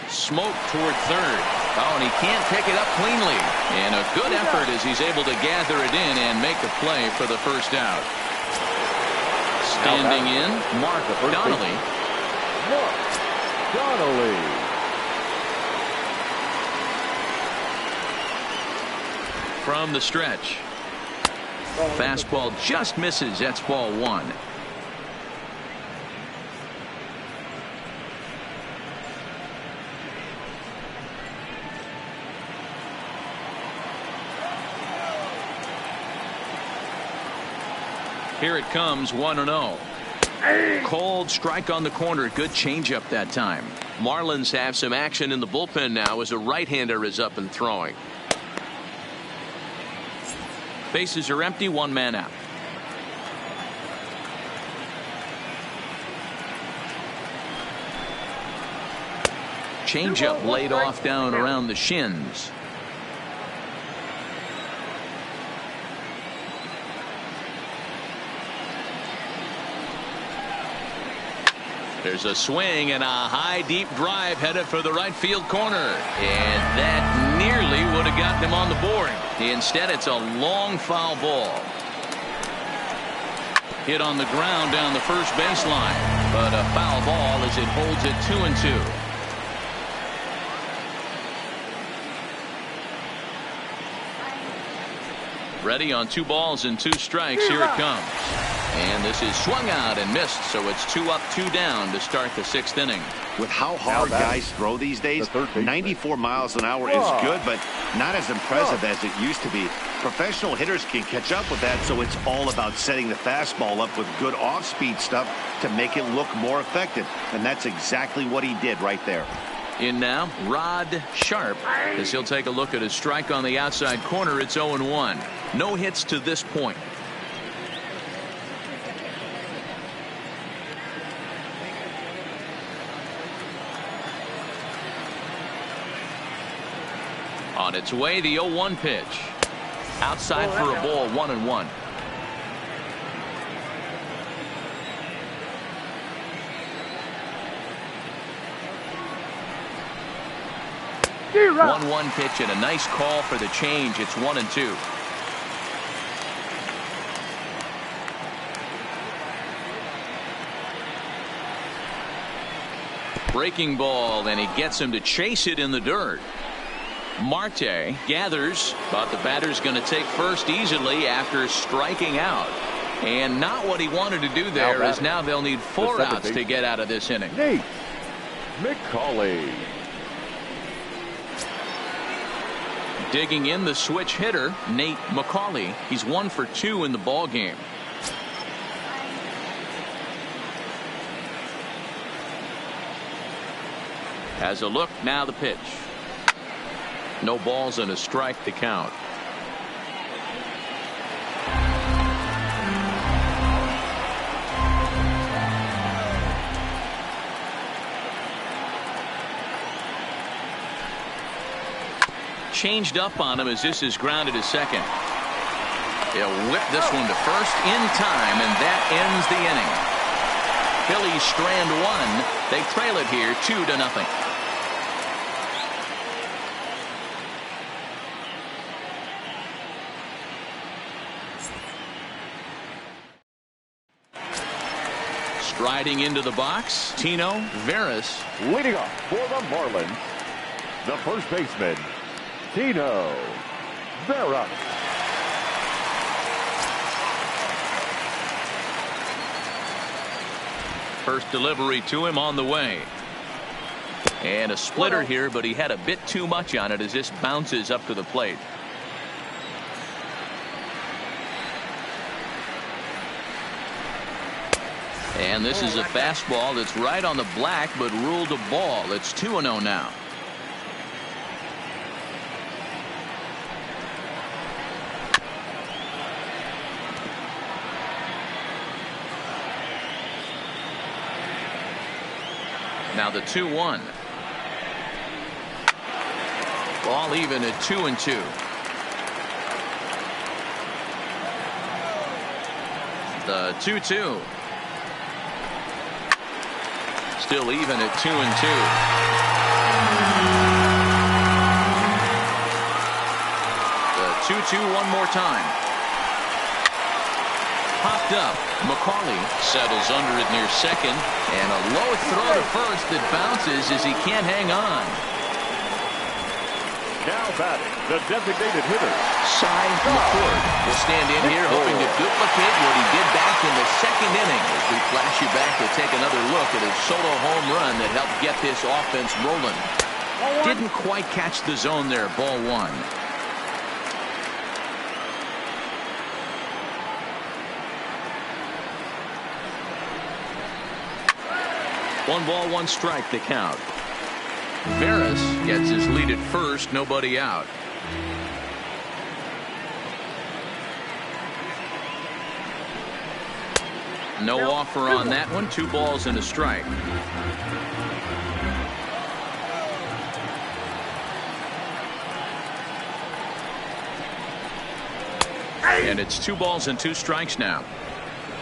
Smoke toward third. Oh, and he can't pick it up cleanly. And a good effort as he's able to gather it in and make a play for the first out. Standing in, Mark Donnelly. From the stretch. Fastball just misses. That's ball 1. Here it comes, 1-0. Cold strike on the corner. Good changeup that time. Marlins have some action in the bullpen now as a right-hander is up and throwing. Bases are empty, one man out. Changeup laid off down around the shins. There's a swing and a high deep drive headed for the right field corner, and that nearly would have gotten him on the board. Instead, it's a long foul ball. Hit on the ground down the first baseline, but a foul ball as it holds it 2-2. Ready on 2 balls and 2 strikes. Here it comes. And this is swung out and missed, so it's 2 up, 2 down to start the 6th inning. With how hard guys throw these days, 94 miles an hour is good, but not as impressive as it used to be. Professional hitters can catch up with that, so it's all about setting the fastball up with good off-speed stuff to make it look more effective. And that's exactly what he did right there. In now, Rod Sharp, as he'll take a look at a strike on the outside corner. It's 0-1. No hits to this point. On its way, the 0-1 pitch. Outside for a ball, 1-1. Zero. 1-1 pitch and a nice call for the change. It's 1-2. Breaking ball, and he gets him to chase it in the dirt. Marte gathers, but the batter's going to take first easily after striking out. And not what he wanted to do there, as now they'll need 4 outs to get out of this inning. Nate McCauley. Digging in, the switch hitter, Nate McCauley. He's 1 for 2 in the ball game. Has a look, now the pitch. No balls and a strike to count. Changed up on him as this is grounded to second. He'll whip this one to first in time, and that ends the inning. Phillies strand 1. They trail it here 2-0. Striding into the box, Tino Veras. Leading off for the Marlins, the first baseman, Tino Veras. First delivery to him on the way. And a splitter here, but he had a bit too much on it as this bounces up to the plate. And this is a fastball that's right on the black, but ruled a ball. It's 2-0 now. Now the 2-1. Ball even at 2-2. The 2-2. Still even at 2-2. The 2-2 one more time. Popped up. McCauley settles under it near second, and a low throw to first that bounces as he can't hang on. Now batting, the designated hitter, Cy McCord will stand in here hoping to duplicate what he did back in the second inning as we flash you back to take another look at his solo home run that helped get this offense rolling. Didn't quite catch the zone there. Ball 1. 1 ball, 1 strike the count. Veras gets his lead at first, nobody out. No offer on that one. 2 balls and a strike. And it's 2 balls and 2 strikes now.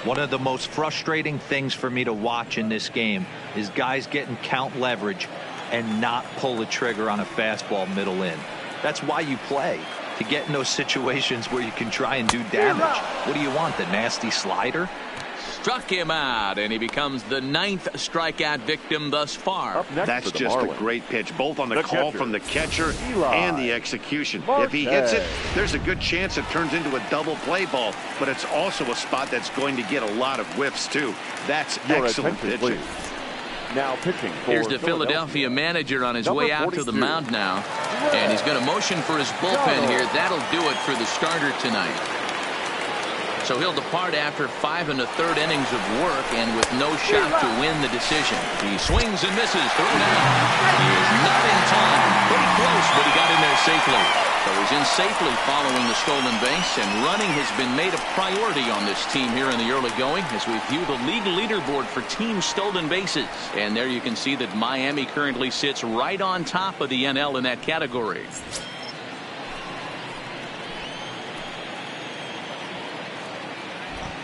One of the most frustrating things for me to watch in this game is guys getting count leverage and not pull the trigger on a fastball middle in. That's why you play, to get in those situations where you can try and do damage. What do you want, the nasty slider? Struck him out, and he becomes the 9th strikeout victim thus far. That's just a great pitch, both on the call from the catcher and the execution. If he hits it, there's a good chance it turns into a double play ball, but it's also a spot that's going to get a lot of whiffs, too. That's excellent pitching. Now pitching for Here's the Philadelphia manager on his way out to the mound now, and he's going to motion for his bullpen here. That'll do it for the starter tonight. So he'll depart after 5 1/3 innings of work and with no shot to win the decision. He swings and misses. Thrown out. He is not in time. Pretty close, but he got in there safely. So he's in safely following the stolen base, and running has been made a priority on this team here in the early going as we view the league leaderboard for team stolen bases. And there you can see that Miami currently sits right on top of the NL in that category.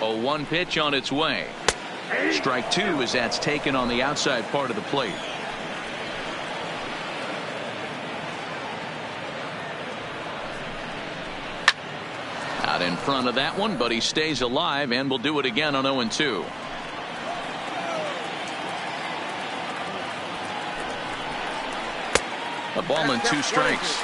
A 1 pitch on its way. Strike 2 as that's taken on the outside part of the plate. Out in front of that one, but he stays alive and will do it again on 0-2. A ball and 2 strikes.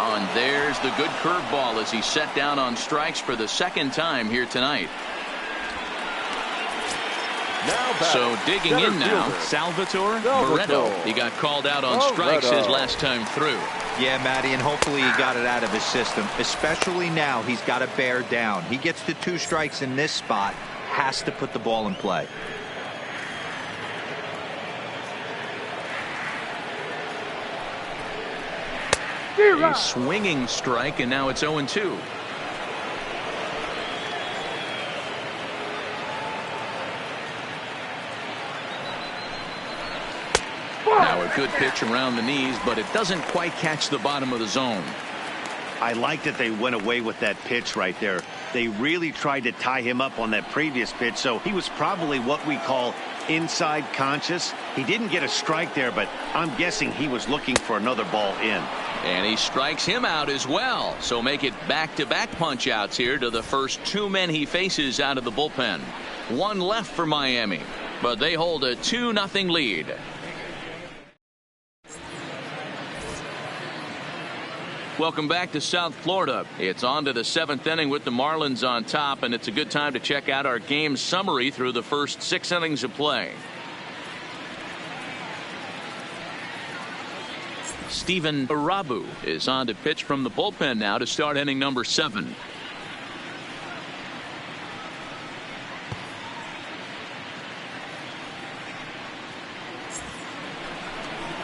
And there's the good curveball as he set down on strikes for the 2nd time here tonight. So digging in now, Salvatore Barreto. He got called out on strikes his last time through. Yeah, Matty, and hopefully he got it out of his system. Especially now, he's got to bear down. He gets to 2 strikes in this spot, has to put the ball in play. A swinging strike, and now it's 0-2. Now a good pitch around the knees, but it doesn't quite catch the bottom of the zone. I like that they went away with that pitch right there. They really tried to tie him up on that previous pitch, so he was probably what we call inside conscious. He didn't get a strike there, but I'm guessing he was looking for another ball in. And he strikes him out as well. So make it back-to-back punch-outs here to the first 2 men he faces out of the bullpen. 1 left for Miami, but they hold a 2-0 lead. Welcome back to South Florida. It's on to the 7th inning with the Marlins on top, and it's a good time to check out our game summary through the first 6 innings of play. Steven Arabu is on to pitch from the bullpen now to start inning number 7.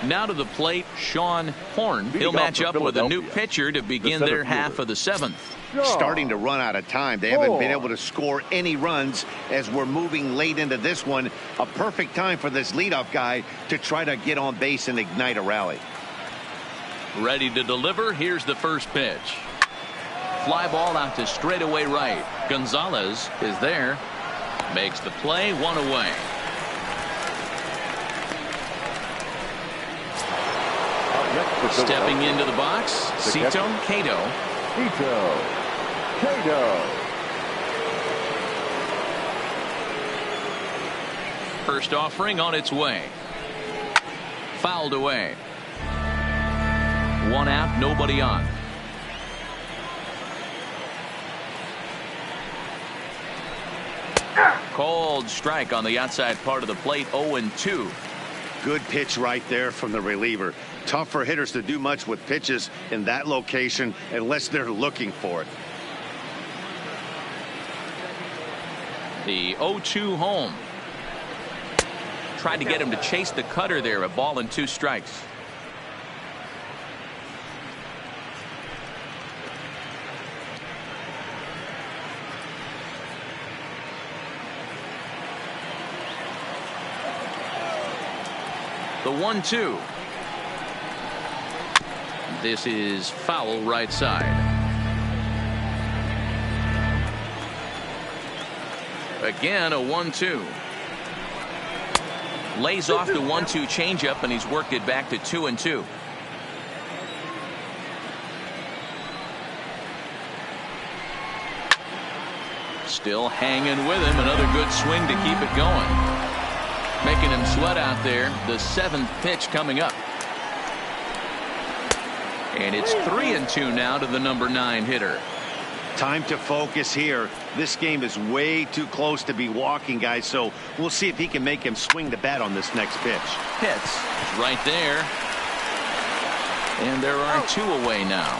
Now to the plate, Sean Horn. He'll match up with a new pitcher to begin their half of the 7th. Starting to run out of time. They haven't been able to score any runs as we're moving late into this one. A perfect time for this leadoff guy to try to get on base and ignite a rally. Ready to deliver. Here's the first pitch. Fly ball out to straightaway right. Gonzalez is there. Makes the play, 1 away. Stepping into the box, Cito Cato. First offering on its way. Fouled away. 1 out, nobody on. Cold strike on the outside part of the plate, 0-2. Good pitch right there from the reliever. Tough for hitters to do much with pitches in that location unless they're looking for it. The 0-2 home. Tried to get him to chase the cutter there. A ball and 2 strikes. The 1-2. This is foul right side. Again, a 1-2. Lays off the 1-2 changeup, and he's worked it back to 2-2. Still hanging with him. Another good swing to keep it going. Making him sweat out there. The 7th pitch coming up. And it's 3-2 now to the number 9 hitter. Time to focus here. This game is way too close to be walking, guys, so we'll see if he can make him swing the bat on this next pitch. Hits right there. And there are 2 away now.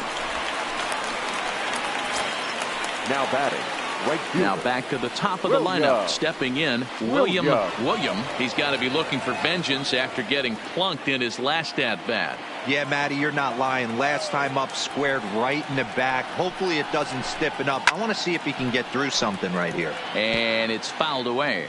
Now batting. Right fielder. Now back to the top of the lineup. Stepping in, William. He's got to be looking for vengeance after getting plunked in his last at bat. Yeah, Matty, you're not lying. Last time up, squared right in the back. Hopefully it doesn't stiffen up. I want to see if he can get through something right here. And it's fouled away.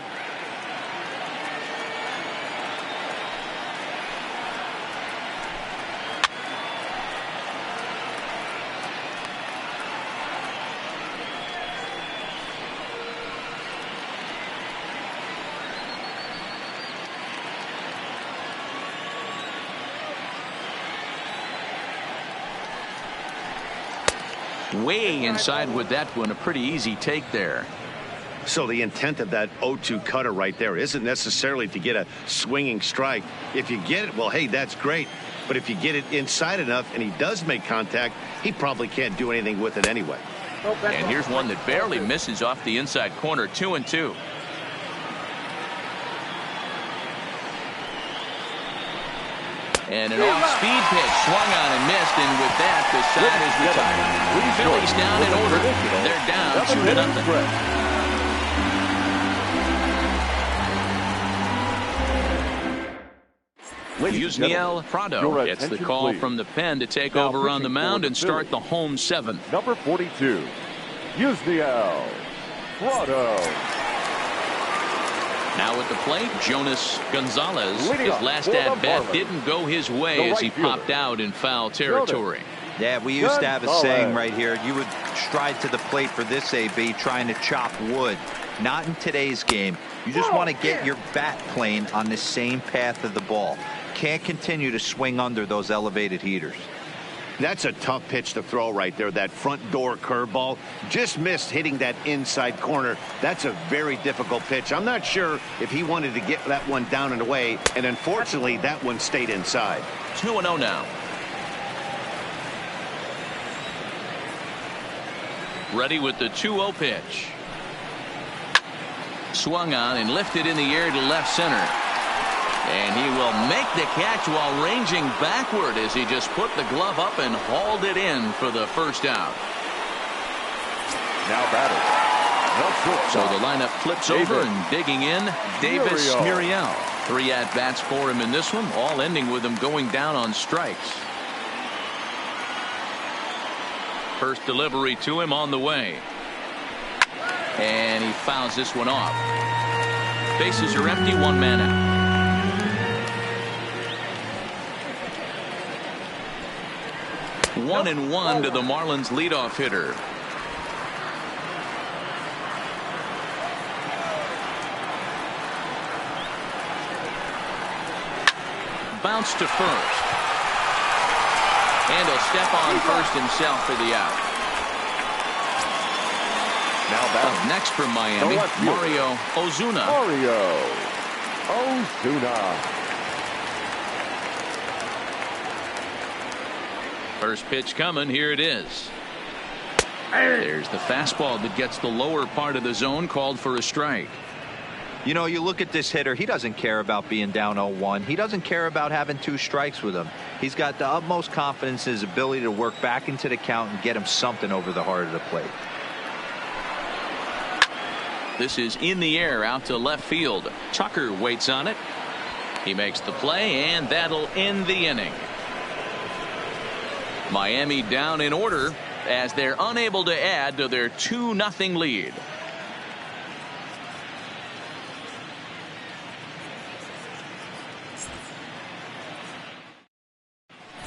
Way inside with that one. A pretty easy take there. So the intent of that 0-2 cutter right there isn't necessarily to get a swinging strike. If you get it, well, hey, that's great. But if you get it inside enough and he does make contact, he probably can't do anything with it anyway. And here's one that barely misses off the inside corner. 2-2. And an off-speed pitch swung on and missed, and with that, the side is retired. Phillies down in order. They're down 2-0. Yusniel Prado gets the call from the pen to take over on the mound and start the home 7th. Number 42, Yusniel Prado. Now at the plate, Jonas Gonzalez. His last at-bat didn't go his way as he popped out in foul territory. Yeah, we used to have a saying right here. You would stride to the plate for this AB, trying to chop wood. Not in today's game. You just want to get your bat plane on the same path of the ball. Can't continue to swing under those elevated heaters. That's a tough pitch to throw right there. That front door curveball just missed hitting that inside corner. That's a very difficult pitch. I'm not sure if he wanted to get that one down and away, and unfortunately that one stayed inside. 2-0 now. Ready with the 2-0 pitch. Swung on and lifted in the air to left center. And he will make the catch while ranging backward as he just put the glove up and hauled it in for the first out. Now batting. So the lineup flips over and digging in, Davis Muriel. 3 at-bats for him in this one, all ending with him going down on strikes. First delivery to him on the way. And he fouls this one off. Bases are empty, 1 man out. 1-1 to the Marlins leadoff hitter. Bounce to first. And he'll step on first himself for the out. Now Up next for Miami, Mario Ozuna. First pitch coming. Here it is. There's the fastball that gets the lower part of the zone, called for a strike. You know, you look at this hitter, he doesn't care about being down 0-1. He doesn't care about having 2 strikes with him. He's got the utmost confidence in his ability to work back into the count and get him something over the heart of the plate. This is in the air out to left field. Tucker waits on it. He makes the play, and that'll end the inning. Miami down in order as they're unable to add to their 2-0 lead.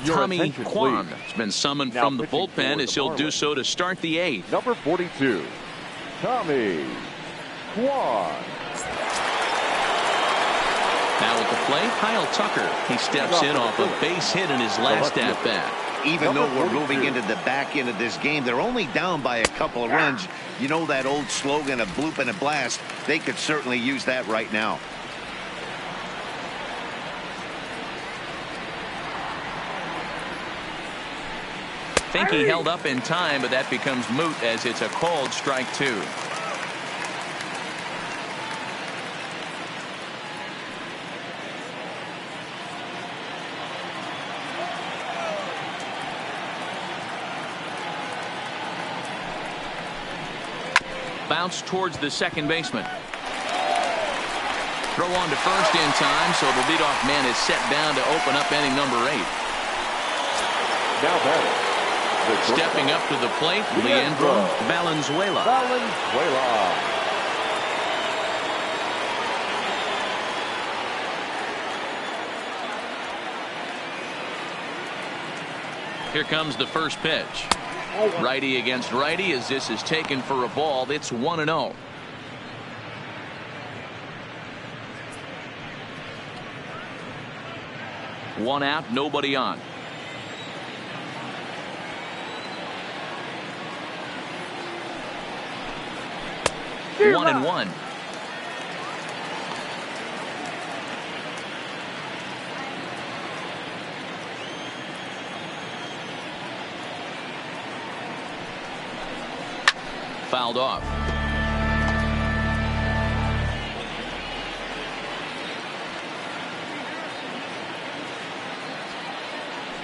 Tommy Kwan has been summoned from the bullpen as he'll do so to start the 8th. Number 42, Tommy Kwan. Now at the plate, Kyle Tucker. He steps in off a base hit in his last at-bat. Even though we're moving into the back end of this game, they're only down by a couple of runs. You know that old slogan, a bloop and a blast. They could certainly use that right now. I think he held up in time, but that becomes moot as it's a called strike 2. Bounce towards the second baseman. Throw on to first in time, so the leadoff man is set down to open up inning number 8. Now batting. Stepping up to the plate, Leandro Valenzuela. Here comes the first pitch. Righty against righty as this is taken for a ball. It's 1-0. One out, nobody on. One and one. Fouled off.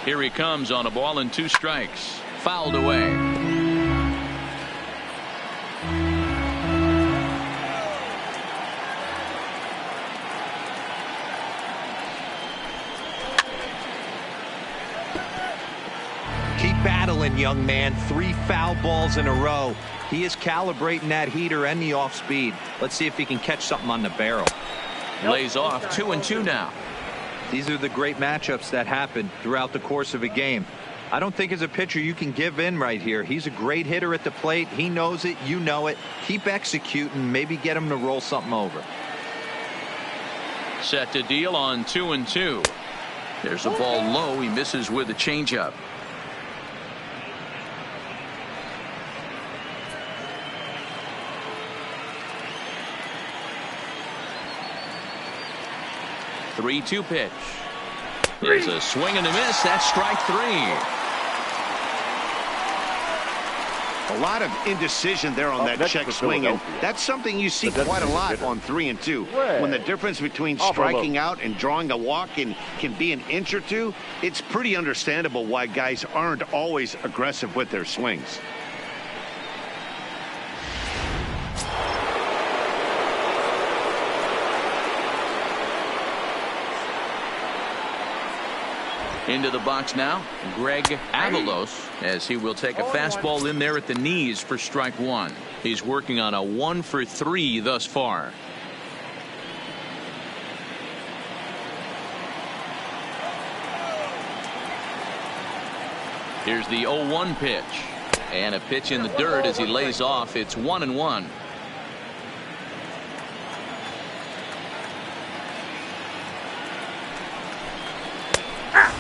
Here he comes on a ball and 2 strikes. Fouled away. Battling, young man. 3 foul balls in a row. He is calibrating that heater and the off speed. Let's see if he can catch something on the barrel. Lays off 2-2 now. These are the great matchups that happen throughout the course of a game. I don't think as a pitcher you can give in right here. He's a great hitter at the plate. He knows it. You know it. Keep executing. Maybe get him to roll something over. Set to deal on 2-2. There's a ball low. He misses with a changeup. Three-two pitch. There's a swing and a miss. That's strike 3. A lot of indecision there on that check swing, and that's something you see quite a lot on 3 and 2. When the difference between striking out and drawing a walk can be an inch or two, it's pretty understandable why guys aren't always aggressive with their swings. Into the box now, Greg Avalos, as he will take a fastball in there at the knees for strike 1. He's working on a 1 for 3 thus far. Here's the 0-1 pitch. And a pitch in the dirt as he lays off. It's 1-1.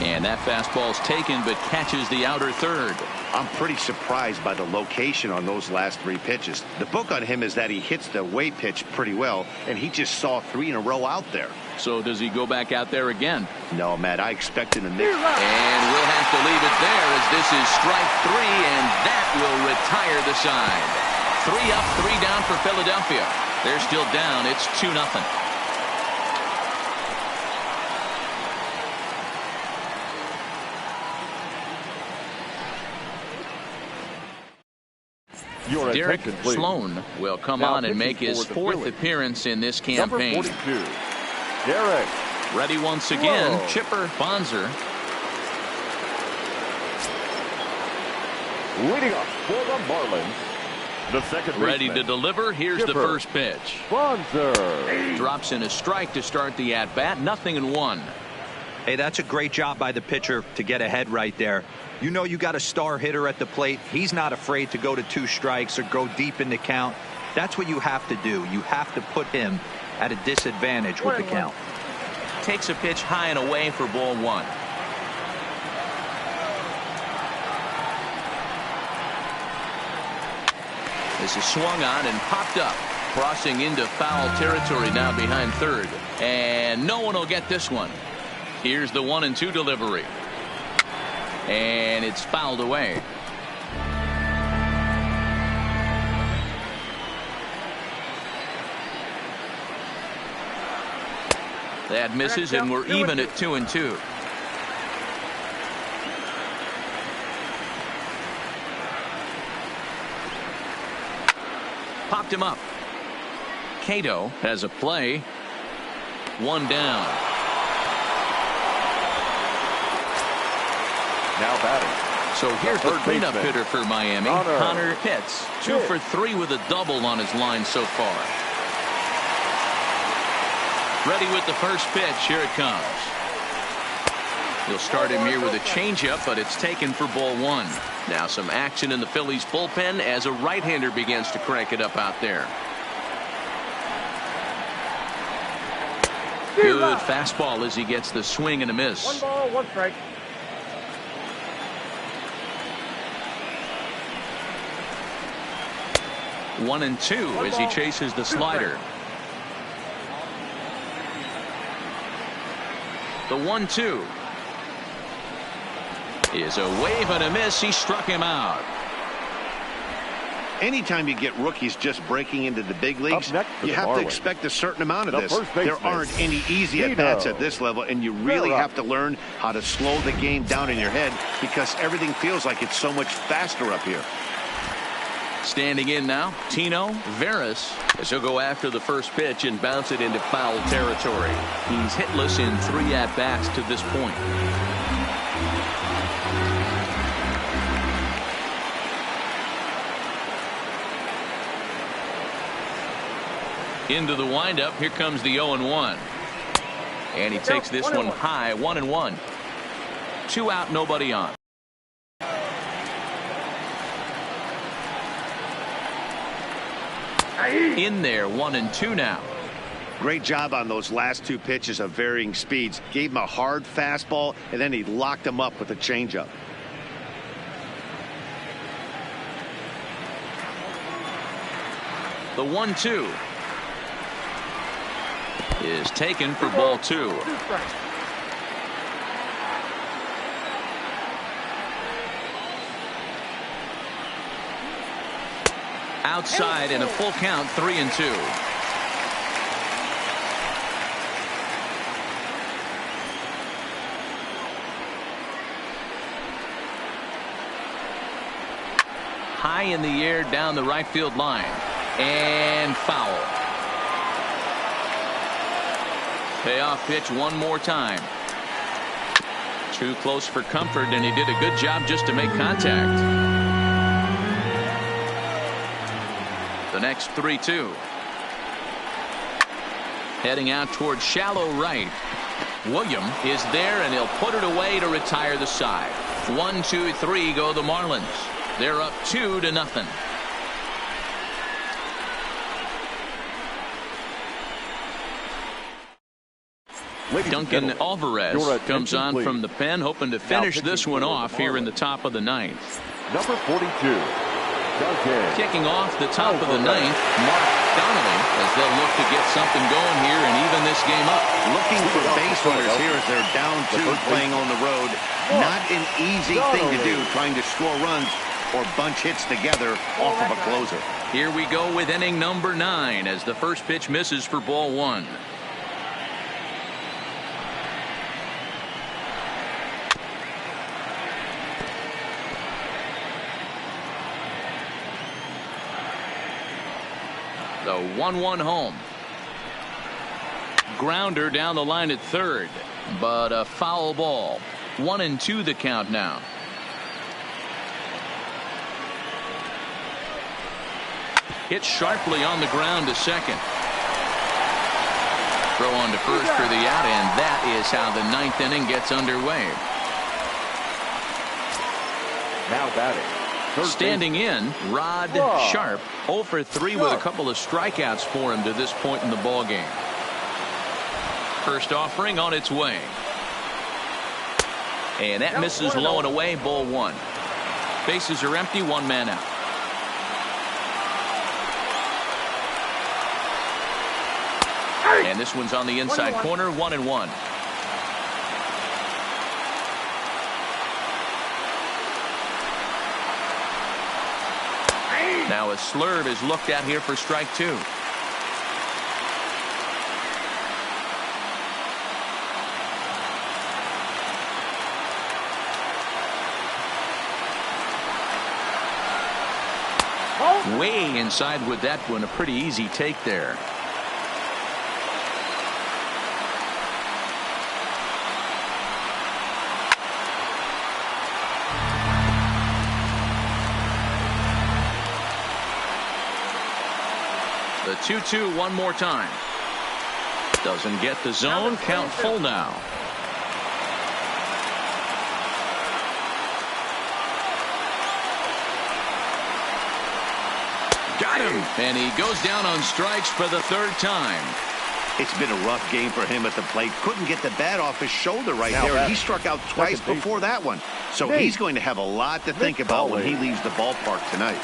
And that fastball's taken but catches the outer third. I'm pretty surprised by the location on those last 3 pitches. The book on him is that he hits the away pitch pretty well, and he just saw 3 in a row out there. So does he go back out there again? No, Matt, I expect him to mix. And we'll have to leave it there as this is strike 3, and that will retire the side. 3 up, 3 down for Philadelphia. They're still down. It's 2-0. Your Derek attention, please. Sloan will come Now on and make pitching his for the fourth Phillies. appearance in this Number campaign. 42, Derek. Ready once again, Whoa. Chipper Bonzer. Leading off for the Marlins, the second Ready to baseman, deliver. Here's the Chipper first pitch. Bonzer. Drops in a strike to start the at-bat. 0-1. Hey, that's a great job by the pitcher to get ahead right there. You know you got a star hitter at the plate. He's not afraid to go to 2 strikes or go deep in the count. That's what you have to do. You have to put him at a disadvantage with the count. Takes a pitch high and away for ball 1. This is swung on and popped up. Crossing into foul territory now behind third. And no one will get this one. Here's the 1-2 delivery. And it's fouled away. That misses, and we're even at 2-2. Popped him up. Cato has a play. 1 down. Now batting. So here's the cleanup baseman, hitter for Miami, Connor Pitts. 2 for 3 with a double on his line so far. Ready with the first pitch. Here it comes. He'll start him here with a changeup, but it's taken for ball 1. Now some action in the Phillies bullpen as a right-hander begins to crank it up out there. Good fastball as he gets the swing and a miss. 1 ball, 1 strike. One and two as he chases the slider. The 1-2 is a wave and a miss. He struck him out. Anytime you get rookies just breaking into the big leagues, you have to expect a certain amount of this. There aren't any easy at-bats at this level, and you really have to learn how to slow the game down in your head because everything feels like it's so much faster up here. Standing in now, Tino Veras, as he'll go after the first pitch and bounce it into foul territory. He's hitless in 3 at-bats to this point. Into the windup. Here comes the 0-1. And he takes this one high. 1-1. 2 out, nobody on. In there, 1-2 now. Great job on those last 2 pitches of varying speeds. Gave him a hard fastball, and then he locked him up with a changeup. The 1-2 is taken for ball 2. Outside in a full count, 3-2. High in the air down the right field line. And foul. Payoff pitch one more time. Too close for comfort, and he did a good job just to make contact. The next 3-2. Heading out towards shallow right. William is there, and he'll put it away to retire the side. 1, 2, 3 go the Marlins. They're up 2-0. Duncan Alvarez comes on from the pen, hoping to finish this one off here in the top of the 9th. Number 42. Duncan. Kicking off the top of the 9th, Mark Donnelly, as they'll look to get something going here and even this game up. Looking for base runners here as they're down 2 playing on the road. Not an easy thing to do, trying to score runs or bunch hits together off of a closer. Here we go with inning number 9 as the first pitch misses for ball 1. The 1-1 home. Grounder down the line at third, but a foul ball. 1-2 the count now. Hit sharply on the ground to second. Throw on to first for the out, and that is how the 9th inning gets underway. Now batting. Standing in, Rod Sharp, 0 for 3 with a couple of strikeouts for him to this point in the ball game. First offering on its way. And that misses low and away, ball 1. Bases are empty, 1 man out. And this one's on the inside corner, 1-1. Now a slurve is looked at here for strike 2. Way inside with that one, a pretty easy take there. The 2-2 one more time. Doesn't get the zone. Count full now. Got him. And he goes down on strikes for the 3rd time. It's been a rough game for him at the plate. Couldn't get the bat off his shoulder right there. And he struck out twice before that one. So he's going to have a lot to think about when he leaves the ballpark tonight.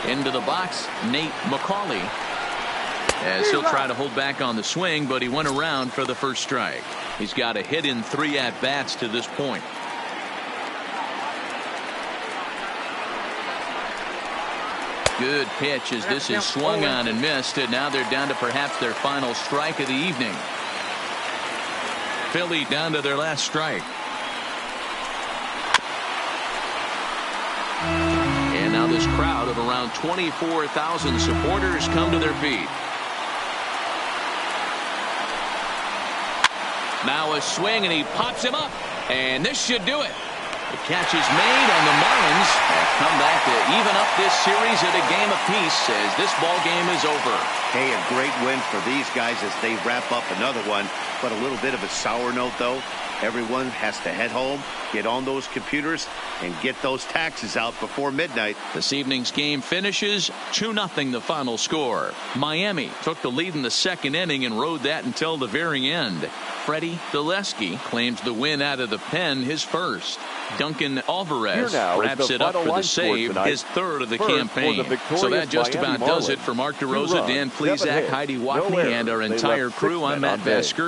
Into the box, Nate McCauley, as he'll try to hold back on the swing, but he went around for the first strike. He's got a hit in 3 at-bats to this point. Good pitch as this is swung on and missed, and now they're down to perhaps their final strike of the evening. Philly down to their last strike. And now this crowd of around 24,000 supporters come to their feet. Now a swing, and he pops him up, and this should do it. The catch is made, and the Marlins have come back to even up this series at a game apiece as this ball game is over. Hey, a great win for these guys as they wrap up another one. But a little bit of a sour note, though. Everyone has to head home, get on those computers, and get those taxes out before midnight. This evening's game finishes 2-0 the final score. Miami took the lead in the 2nd inning and rode that until the very end. Freddie Deleski claims the win out of the pen, his first. Duncan Alvarez wraps it up for the save, his 3rd of the campaign. So that just about does it for Mark DeRosa, Dan Plesac, Heidi Watney, and our entire crew. I'm Matt Vasquez.